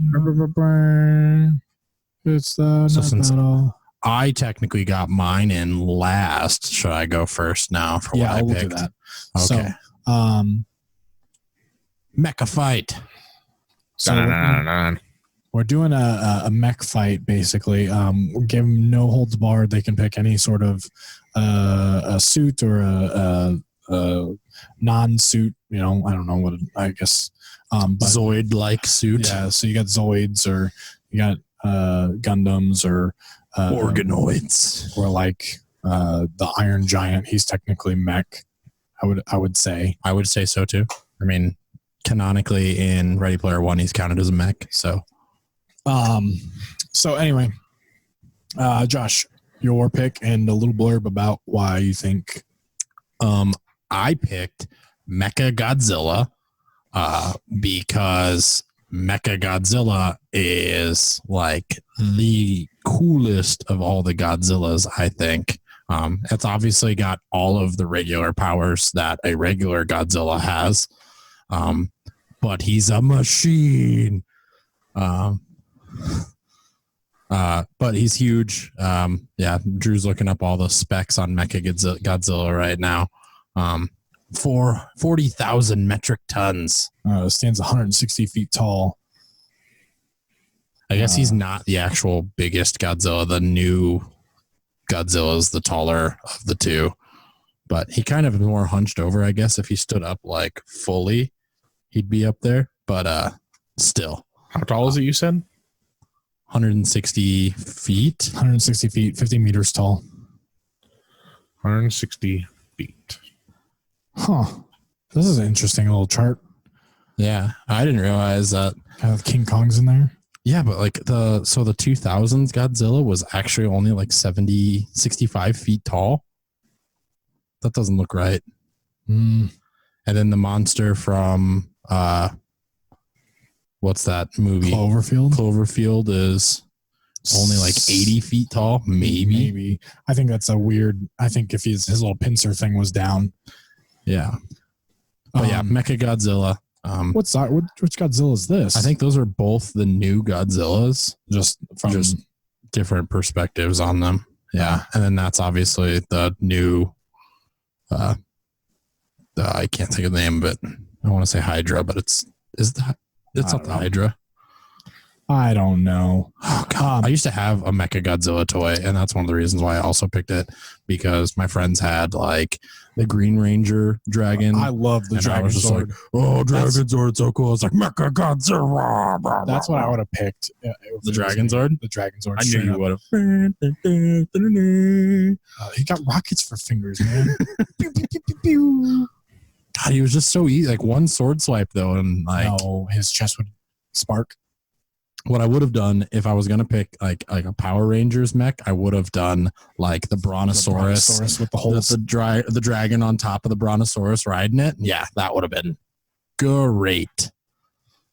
It's So not since battle. I technically got mine in last, should I go first now for what I we'll picked? do that. Okay. So, Mecha fight. we're doing a mech fight, basically. We'll give them no holds barred. They can pick any sort of a suit or a non-suit. I don't know what I guess. But, Zoid-like suit. Yeah, so you got Zoids, or you got Gundams, or Organoids, or like the Iron Giant. He's technically mech. I would say. I would say so too. I mean, canonically in Ready Player One, he's counted as a mech. So anyway, Josh, your pick and a little blurb about why you think. I picked Mecha Godzilla because Mecha Godzilla is like the coolest of all the Godzillas, I think. It's obviously got all of the regular powers that a regular Godzilla has, but he's a machine. But he's huge. Drew's looking up all the specs on Mecha Godzilla right now. For 40,000 metric tons. Stands 160 feet tall. I guess he's not the actual biggest Godzilla. The new Godzilla is the taller of the two, but he kind of more hunched over. I guess if he stood up like fully, he'd be up there. But still, how tall is it? You said 160 feet. 160 feet, 50 meters tall. 160 feet. Huh. This is an interesting little chart. Yeah, I didn't realize that. Kind of King Kong's in there. Yeah, but like the 2000s Godzilla was actually only like 65 feet tall. That doesn't look right. And then the monster from what's that movie? Cloverfield is only like 80 feet tall, maybe. I think that's a weird. I think if his little pincer thing was down. Yeah. But yeah, Mecha Godzilla. What's that? Which Godzilla is this? I think those are both the new Godzillas, just different perspectives on them. Yeah. And then that's obviously the new, I can't think of the name, but I want to say Hydra, but it's not the Hydra. I don't know. Oh, God. I used to have a Mecha Godzilla toy, and that's one of the reasons why I also picked it, because my friends had like the Green Ranger dragon. I love the Dragon Sword. Like, oh, Dragon Sword, so cool. It's like Mecha Godzilla. That's what I would have picked. The Dragon Sword? The Dragon Sword. I knew you would have. He got rockets for fingers, man. Pew, pew, pew, pew, pew. God, he was just so easy. Like one sword swipe, though, and like his chest would spark. What I would have done if I was going to pick like a Power Rangers mech, I would have done like the Brontosaurus with the holes. The dragon on top of the Brontosaurus riding it. Yeah, that would have been great.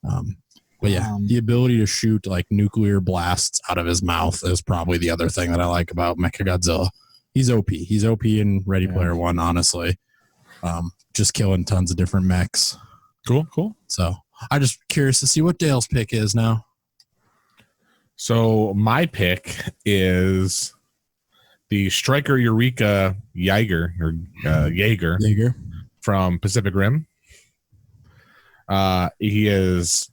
But yeah, the ability to shoot like nuclear blasts out of his mouth is probably the other thing that I like about Mechagodzilla. He's OP. He's OP in Ready Player One, honestly. Just killing tons of different mechs. Cool. So I'm just curious to see what Dale's pick is now. So my pick is the Striker Eureka Jaeger from Pacific Rim. He is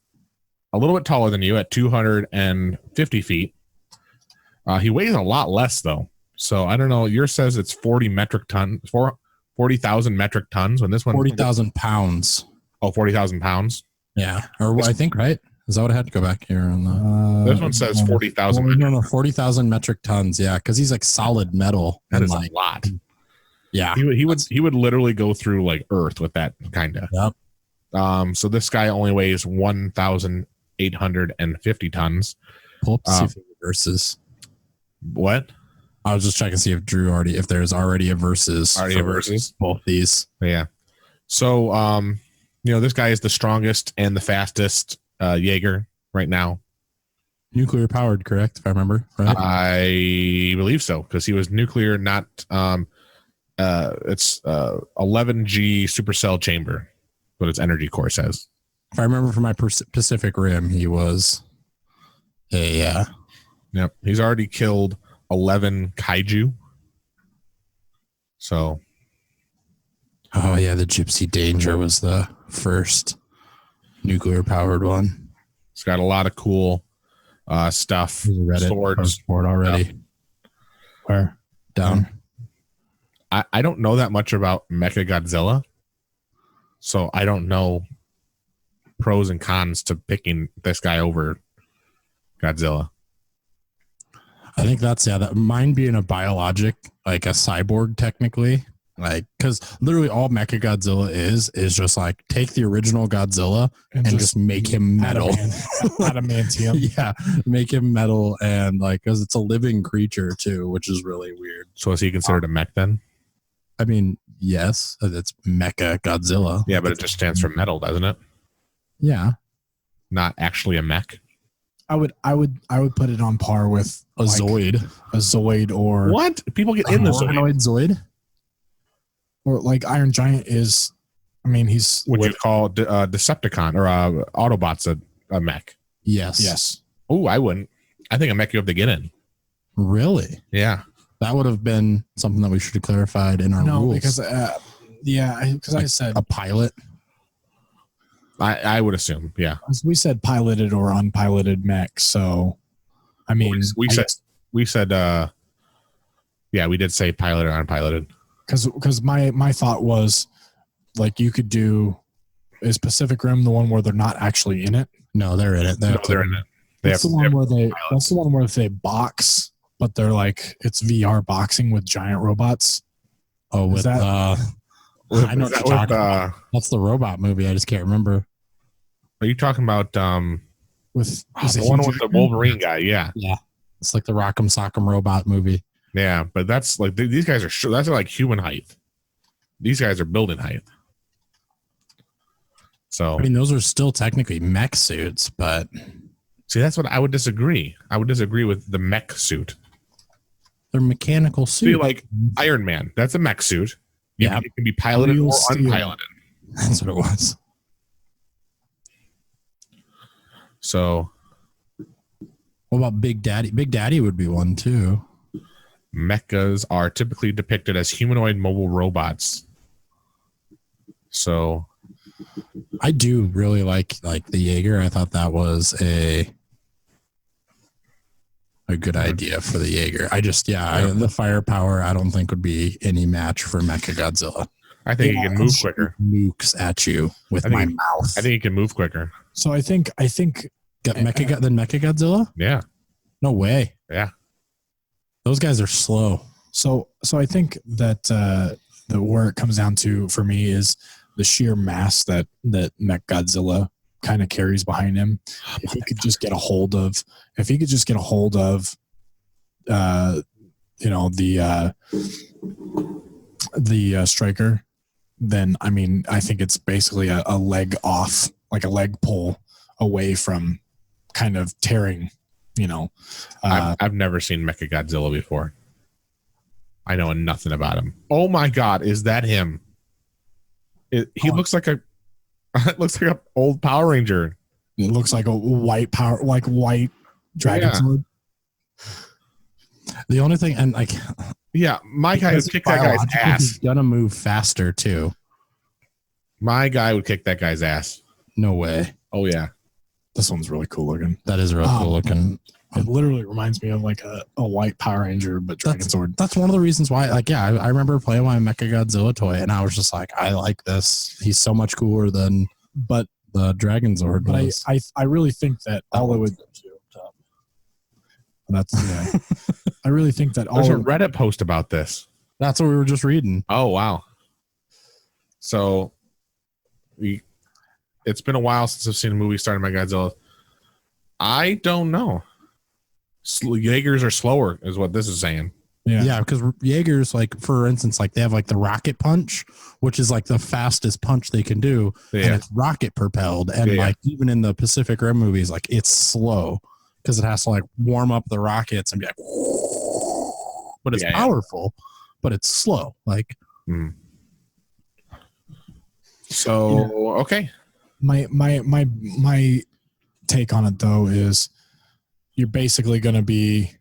a little bit taller than you at 250 feet. He weighs a lot less though. So I don't know. Yours says it's 40,000 metric tons. When this one 40,000 pounds. Oh, 40,000 pounds. Yeah. Or I think, right? Is that what I had to go back here on the? This one says 40,000. No, 40,000 metric tons. Yeah, because he's like solid metal. That is like, a lot. Yeah, he would literally go through like Earth with that kind of. Yep. So this guy only weighs 1,850 tons. Pull up to see if it versus. What? I was just checking to see if if there's already a versus. Both these. Yeah. So this guy is the strongest and the fastest Jaeger right now. Nuclear powered, correct? If I remember right. I believe so, because he was nuclear, not it's 11G supercell chamber, what its energy core says. If I remember from my Pacific Rim, he was a Yep. He's already killed 11 kaiju. So. Oh, yeah. The Gypsy Danger was the first nuclear powered one. It's got a lot of cool stuff. Swords. Board already. Stuff. Where? Down. I don't know that much about Mechagodzilla. So I don't know pros and cons to picking this guy over Godzilla. I think that's that mine being a biologic, like a cyborg technically, like because literally all Mechagodzilla is just like take the original Godzilla and just make him metal. Adamantium. Yeah, make him metal and like because it's a living creature too, which is really weird. So is he considered a mech then? I mean, yes, it's Mecha Godzilla. Yeah, but it just stands for metal, doesn't it? Yeah, not actually a mech. I would put it on par with a Zoid, or what people get in the Zoid, or like Iron Giant is. I mean, he's would you call Decepticon or Autobots a mech? Yes. Oh, I wouldn't. I think a mech you have to get in. Really? Yeah. That would have been something that we should have clarified in our rules. Because I said a pilot. I would assume, yeah. We said piloted or unpiloted mech, so I mean, we said, yeah, we did say pilot or unpiloted. Because my thought was, like, you could do is Pacific Rim the one where they're not actually in it? No, they're in it. They're in it. That's the one where they box, but they're like it's VR boxing with giant robots. Oh, with that? I know what you're talking about. That's the robot movie. I just can't remember. Are you talking about with the one with the Wolverine guy? Yeah. Yeah. It's like the Rock'em Sock'em robot movie. Yeah, but that's like these guys are that's like human height. These guys are building height. So I mean, those are still technically mech suits, but see, that's what I would disagree. I would disagree with the mech suit. They're mechanical suits. See, like Iron Man, that's a mech suit. Yeah, it can be piloted or unpiloted. That's what it was. So, what about Big Daddy? Big Daddy would be one too. Mechas are typically depicted as humanoid mobile robots. So, I do really like the Jaeger. I thought that was a good idea for the Jaeger. The firepower I don't think would be any match for Mechagodzilla. I think he can move quicker. Nukes at you with my mouth. I think he can move quicker. So I think than Mechagodzilla? Yeah. No way. Yeah. Those guys are slow. So I think that the where it comes down to for me is the sheer mass that Mechagodzilla kind of carries behind him. If he could just get a hold of the striker, then I mean I think it's basically a leg off, like a leg pull away from kind of tearing. I've never seen Mechagodzilla before. I know nothing about him. Oh my God, is that him? He looks like an old Power Ranger. It looks like a white dragon sword. The only thing, and like, yeah, my guy would kick that guy's ass. He's gonna move faster too. My guy would kick that guy's ass. No way. Oh yeah, this one's really cool looking. That is really cool looking. It literally reminds me of like a white Power Ranger, but dragon sword. That's one of the reasons why. Like, yeah, I remember playing my Mechagodzilla toy, and I was just like, I like this. He's so much cooler than the Dragon Zord. But I really think that all it would. I really think that there's a Reddit post about this. That's what we were just reading. Oh wow. So, it's been a while since I've seen a movie starring by Godzilla. I don't know. Jaegers are slower, is what this is saying. Yeah, because Jaegers, like for instance, like they have like the rocket punch, which is like the fastest punch they can do, and it's rocket propelled. And like even in the Pacific Rim movies, like it's slow because it has to like warm up the rockets and be like, but it's powerful, but it's slow. Like, so okay. My take on it though is you're basically going to be.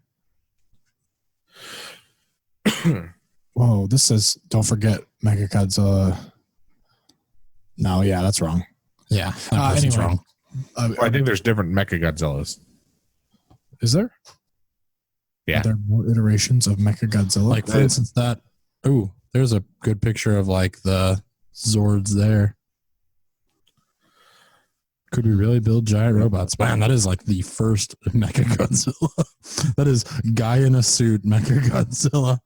Whoa, this says, don't forget Mechagodzilla. No, yeah, that's wrong. Yeah, that's anyway, wrong. I think there's different Mechagodzillas. Is there? Yeah. Are there more iterations of Mechagodzilla? Like, for instance, that. Ooh, there's a good picture of like the Zords there. Could we really build giant robots? Man, that is like the first Mechagodzilla. That is guy in a suit Mechagodzilla.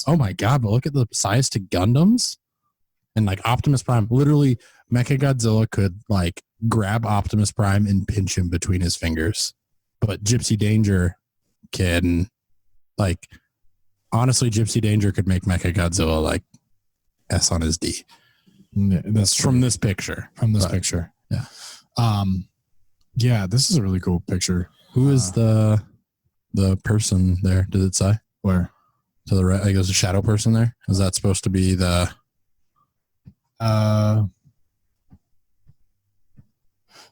Oh my god! But look at the size to Gundams, and like Optimus Prime. Literally, Mechagodzilla could like grab Optimus Prime and pinch him between his fingers. But Gypsy Danger can, like, honestly, Gypsy Danger could make Mechagodzilla like S on his D. Yeah, that's true. From this picture. Picture. Yeah. Yeah, this is a really cool picture. Who is the person there? Did it say? Where? To the right, like there's a shadow person there. Is that supposed to be the?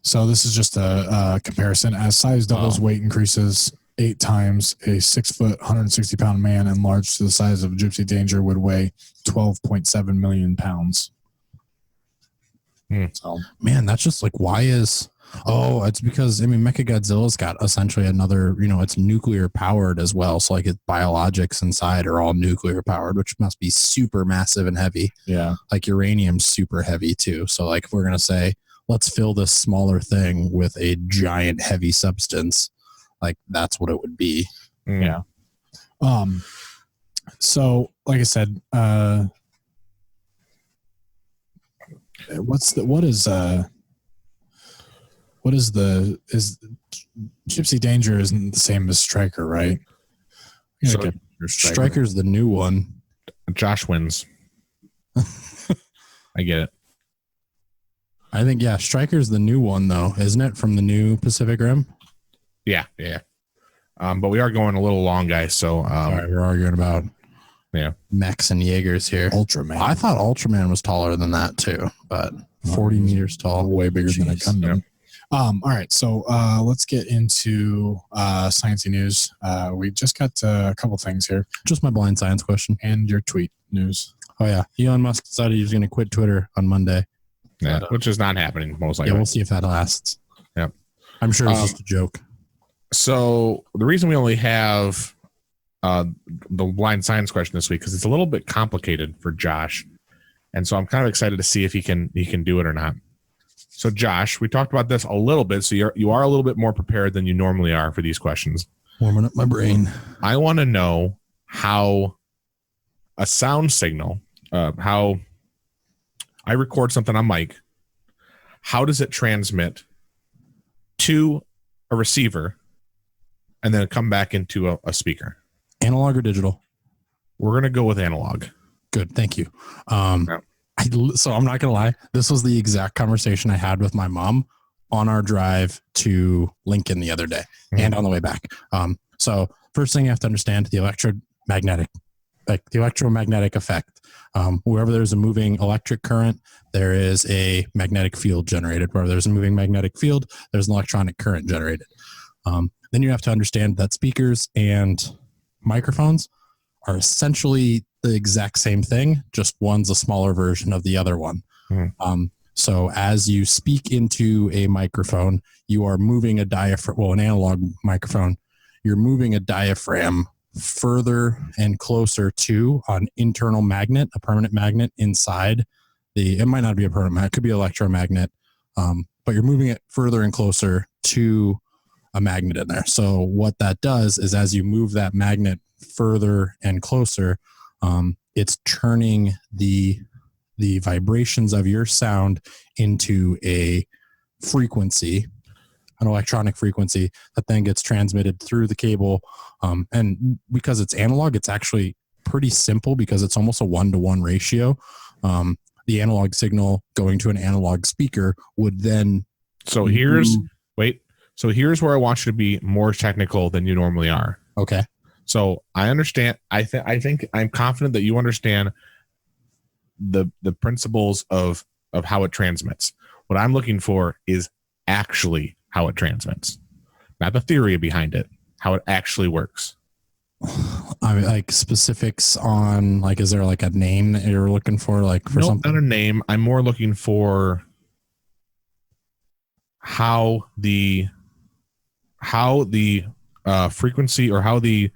So this is just a comparison. As size doubles, weight increases 8 times. A 6 foot, 160 pound man enlarged to the size of Gypsy Danger would weigh 12.7 million pounds. So, man, that's just like, why is? Oh, it's because, I mean, Mechagodzilla's got essentially another, it's nuclear powered as well. So like its biologics inside are all nuclear powered, which must be super massive and heavy. Yeah. Like uranium's super heavy too. So like if we're going to say, let's fill this smaller thing with a giant heavy substance, like that's what it would be. Yeah. So like I said, Gypsy Danger isn't the same as Striker, right? So Striker's the new one. Josh wins. I get it. I think, yeah, Striker's the new one though, isn't it? From the new Pacific Rim? Yeah. But we are going a little long, guys. So sorry, we're arguing about mechs and Jaegers here. Ultraman. I thought Ultraman was taller than that too, but 40 meters tall. Way bigger than a Gundam. Yeah. All right, so let's get into sciencey news. We just got a couple things here. Just my blind science question. And your tweet news. Oh, yeah. Elon Musk decided he was going to quit Twitter on Monday. Yeah, which is not happening, most likely. Yeah, we'll see if that lasts. Yep. I'm sure it's just a joke. So the reason we only have the blind science question this week, because it's a little bit complicated for Josh. And so I'm kind of excited to see if he can do it or not. So Josh, we talked about this a little bit. So you are a little bit more prepared than you normally are for these questions. Warming up my brain. I want to know how a sound signal, how I record something on mic, how does it transmit to a receiver and then come back into a speaker? Analog or digital? We're going to go with analog. Good. Thank you. So I'm not going to lie. This was the exact conversation I had with my mom on our drive to Lincoln the other day and on the way back. So first thing you have to understand, the electromagnetic effect. Wherever there's a moving electric current, there is a magnetic field generated. Wherever there's a moving magnetic field, there's an electronic current generated. Then you have to understand that speakers and microphones are essentially the exact same thing, just one's a smaller version of the other one. So as you speak into a microphone, you are moving a diaphragm, an analog microphone, you're moving a diaphragm further and closer to an internal magnet, a permanent magnet inside it might not be a permanent magnet, it could be electromagnet, but you're moving it further and closer to a magnet in there. So what that does is as you move that magnet further and closer, it's turning the vibrations of your sound into a frequency, an electronic frequency that then gets transmitted through the cable. And because it's analog, it's actually pretty simple because it's almost a 1-to-1 ratio. The analog signal going to an analog speaker would then. So here's where I want you to be more technical than you normally are. Okay. So I understand. I think I'm confident that you understand the principles of how it transmits. What I'm looking for is actually how it transmits, not the theory behind it, how it actually works. I mean, like specifics on like, is there like a name that you're looking for, like for something? Not a name. I'm more looking for how the frequency or how the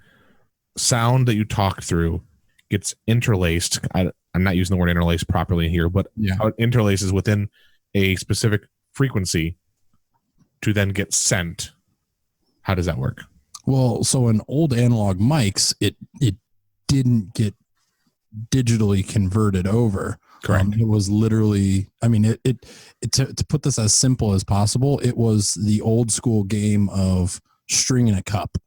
sound that you talk through gets interlaced. I'm not using the word interlace properly here, but how it interlaces within a specific frequency to then get sent. How does that work? Well, so in old analog mics, it didn't get digitally converted over. Correct. It was literally, I mean, it to put this as simple as possible, it was the old school game of string in a cup,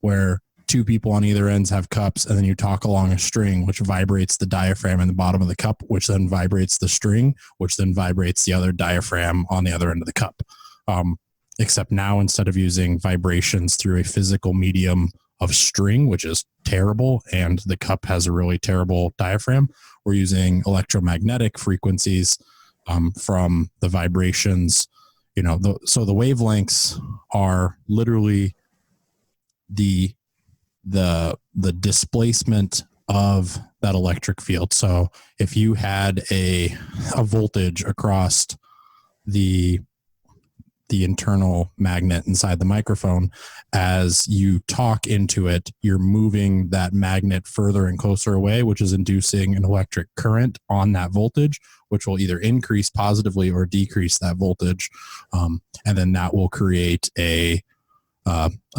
where two people on either ends have cups, and then you talk along a string, which vibrates the diaphragm in the bottom of the cup, which then vibrates the string, which then vibrates the other diaphragm on the other end of the cup. Except now, instead of using vibrations through a physical medium of string, which is terrible, and the cup has a really terrible diaphragm, we're using electromagnetic frequencies from the vibrations. So the wavelengths are literally the displacement of that electric field. So if you had a voltage across the internal magnet inside the microphone, as you talk into it, you're moving that magnet further and closer away, which is inducing an electric current on that voltage, which will either increase positively or decrease that voltage. And then that will create a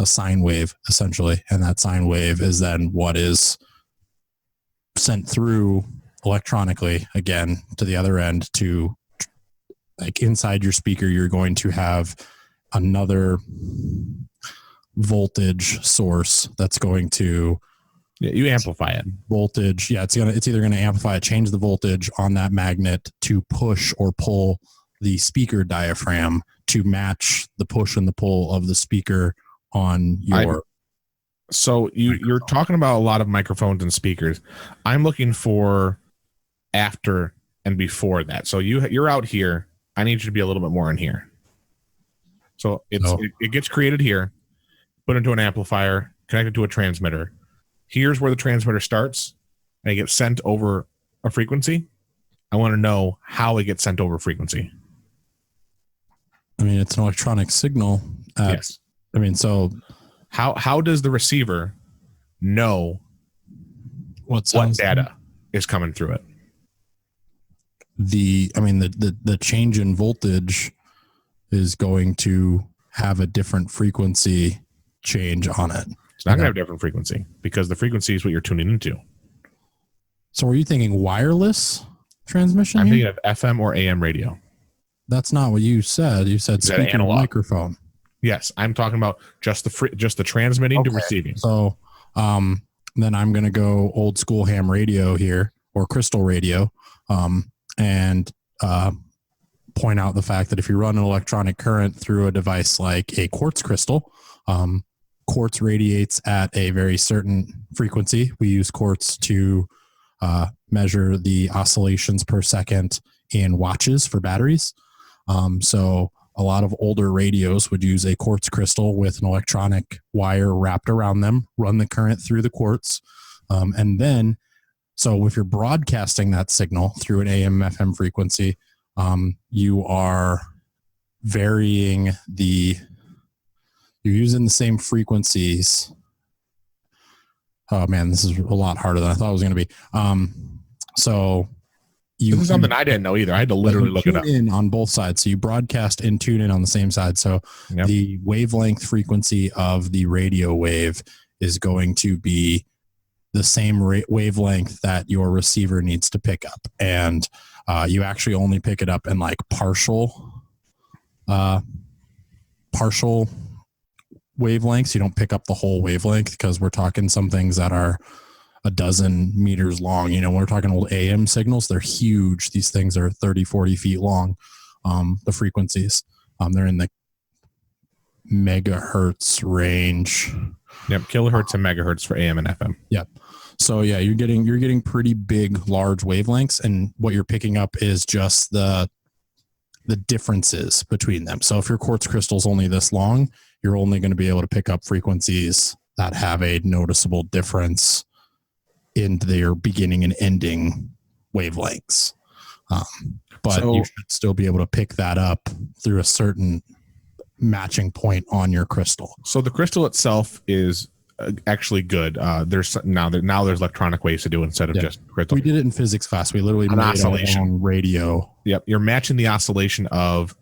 sine wave, essentially. And that sine wave is then what is sent through electronically again to the other end to, like, inside your speaker, you're going to have another voltage source that's going to you amplify it. Voltage. Yeah, it's either going to amplify it, change the voltage on that magnet to push or pull the speaker diaphragm to match the push and the pull of the speaker on your. So you're talking about a lot of microphones and speakers. I'm looking for after and before that. So you're out here. I need you to be a little bit more in here. So it gets created here, put into an amplifier, connected to a transmitter. Here's where the transmitter starts, and it gets sent over a frequency. I want to know how it gets sent over frequency. I mean, it's an electronic signal. Yes. I mean, so how does the receiver know what data is coming through it? The change in voltage is going to have a different frequency change on it. It's not going to have a different frequency because the frequency is what you're tuning into. So are you thinking wireless transmission? I'm thinking of FM or AM radio. That's not what you said. You said speaker microphone. Yes, I'm talking about just the transmitting to receiving. So then I'm going to go old school ham radio here, or crystal radio, and point out the fact that if you run an electronic current through a device like a quartz crystal, quartz radiates at a very certain frequency. We use quartz to measure the oscillations per second in watches for batteries. So a lot of older radios would use a quartz crystal with an electronic wire wrapped around them, run the current through the quartz. And then, so if you're broadcasting that signal through an AM FM frequency, you are varying you're using the same frequencies. Oh man, this is a lot harder than I thought it was going to be. This is something I didn't know either. I had to literally look it up. In on both sides. So you broadcast and tune in on the same side. So the wavelength frequency of the radio wave is going to be the same wavelength that your receiver needs to pick up. And you actually only pick it up in like partial wavelengths. You don't pick up the whole wavelength because we're talking some things that are a dozen meters long. You know, when we're talking old AM signals, they're huge. These things are 30, 40 feet long. The frequencies, they're in the megahertz range. Yep. Kilohertz and megahertz for AM and FM. Yep. So yeah, you're getting pretty big, large wavelengths, and what you're picking up is just the differences between them. So if your quartz crystal is only this long, you're only going to be able to pick up frequencies that have a noticeable difference in their beginning and ending wavelengths. But you should still be able to pick that up through a certain matching point on your crystal. So the crystal itself is actually good. There's electronic ways to do it instead of just crystal. We did it in physics class. We literally made our own radio. Yep. You're matching the oscillation of,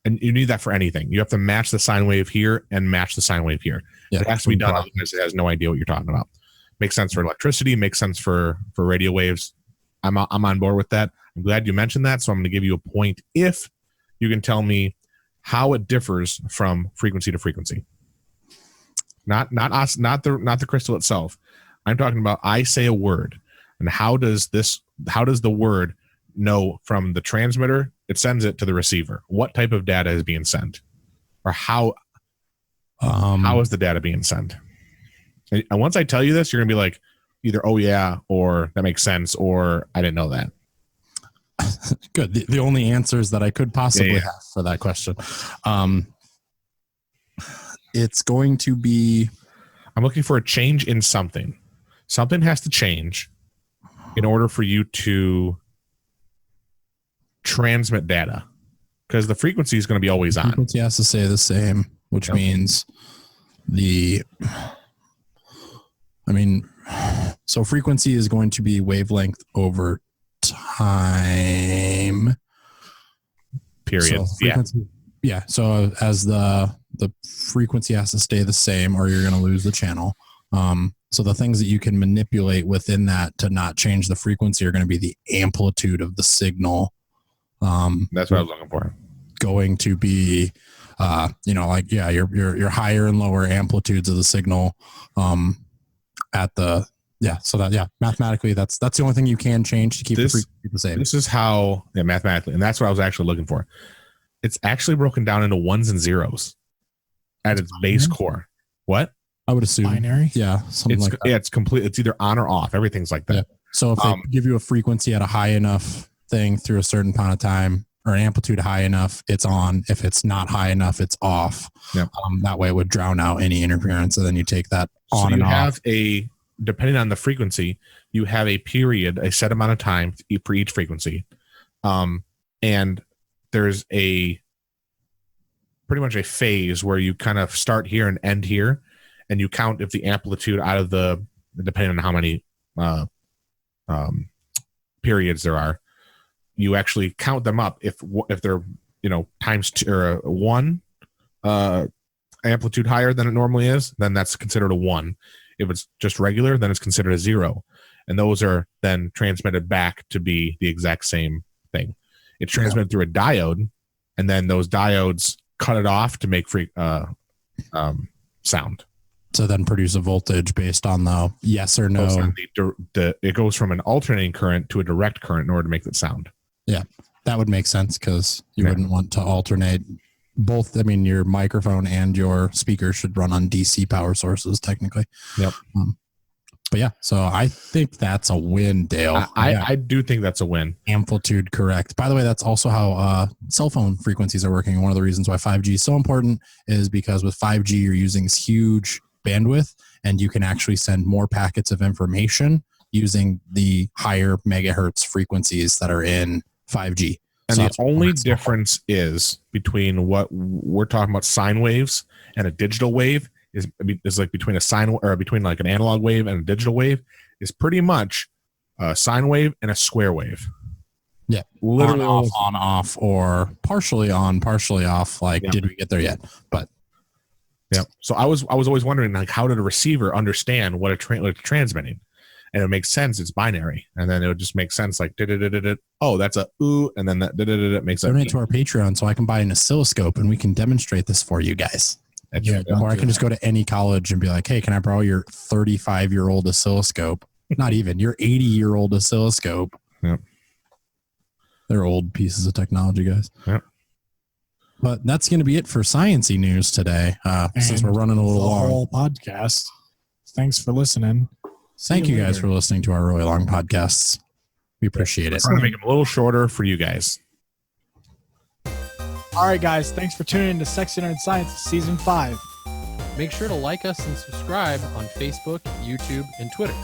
and you need that for anything. You have to match the sine wave here and match the sine wave here. Yeah, it has to be done. Otherwise it has no idea what you're talking about. Makes sense for electricity, makes sense for radio waves. I'm on board with that. I'm glad you mentioned that. So I'm going to give you a point if you can tell me how it differs from frequency to frequency. Not the crystal itself. I'm talking about, I say a word, and how does the word know from the transmitter? It sends it to the receiver. What type of data is being sent, or how is the data being sent? And once I tell you this, you're gonna be like, either oh yeah, or that makes sense, or I didn't know that. Good. The only answers that I could possibly have for that question. It's going to be, I'm looking for a change in something. Something has to change in order for you to transmit data, because the frequency is going to be always on. Frequency has to stay the same, which means so frequency is going to be wavelength over time. Period. So So as the frequency has to stay the same, or you're going to lose the channel. So the things that you can manipulate within that to not change the frequency are going to be the amplitude of the signal. That's what I was looking for. Going to be, your higher and lower amplitudes of the signal. Mathematically, that's the only thing you can change to keep the frequency the same. This is how, mathematically, and that's what I was actually looking for. It's actually broken down into ones and zeros at its base core. What? I would assume binary. Yeah, something like that. Yeah, it's complete. It's either on or off. Everything's like that. Yeah. So if they give you a frequency at a high enough thing through a certain amount of time, or an amplitude high enough, it's on. If it's not high enough, it's off. Yep. That way it would drown out any interference, and then you take that on and off. Depending on the frequency, you have a period, a set amount of time for each frequency. And there's pretty much a phase where you kind of start here and end here, and you count if the amplitude out of depending on how many periods there are, you actually count them up. If they're times two, or one amplitude higher than it normally is, then that's considered a 1. If it's just regular, then it's considered a 0, and those are then transmitted back to be the exact same thing. It's transmitted through a diode, and then those diodes cut it off to make sound. To then produce a voltage based on the yes or no. It goes from an alternating current to a direct current in order to make that sound. Yeah, that would make sense, because you wouldn't want to alternate both. I mean, your microphone and your speaker should run on DC power sources technically. Yep. But yeah, so I think that's a win, Dale. I do think that's a win. Amplitude correct. By the way, that's also how cell phone frequencies are working. One of the reasons why 5G is so important is because with 5G, you're using this huge bandwidth, and you can actually send more packets of information using the higher megahertz frequencies that are in 5G. And the only difference is between what we're talking about, sine waves, and a digital wave is like between between like an analog wave and a digital wave is pretty much a sine wave and a square wave. Yeah, literally on off, or partially on, partially off. Did we get there yet? But yeah. So I was always wondering, like, how did a receiver understand what it's transmitting? And it makes sense. It's binary, and then it would just make sense. Like, oh, that's a ooh, and then that makes sense. Donate to our Patreon so I can buy an oscilloscope and we can demonstrate this for you guys. Or I can just go to any college and be like, hey, can I borrow your 35-year-old oscilloscope? Not even your 80-year-old oscilloscope. Yep. They're old pieces of technology, guys. Yep. But that's going to be it for Science-y news today. Since we're running a little long. The whole podcast. Thanks for listening. Thank you guys for listening to our really long podcasts. We appreciate it. We're going to make them a little shorter for you guys. All right, guys. Thanks for tuning in to Sexy Nerd Science Season 5. Make sure to like us and subscribe on Facebook, YouTube, and Twitter.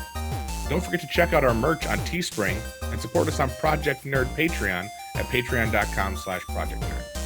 Don't forget to check out our merch on Teespring and support us on Project Nerd Patreon at patreon.com/Project Nerd.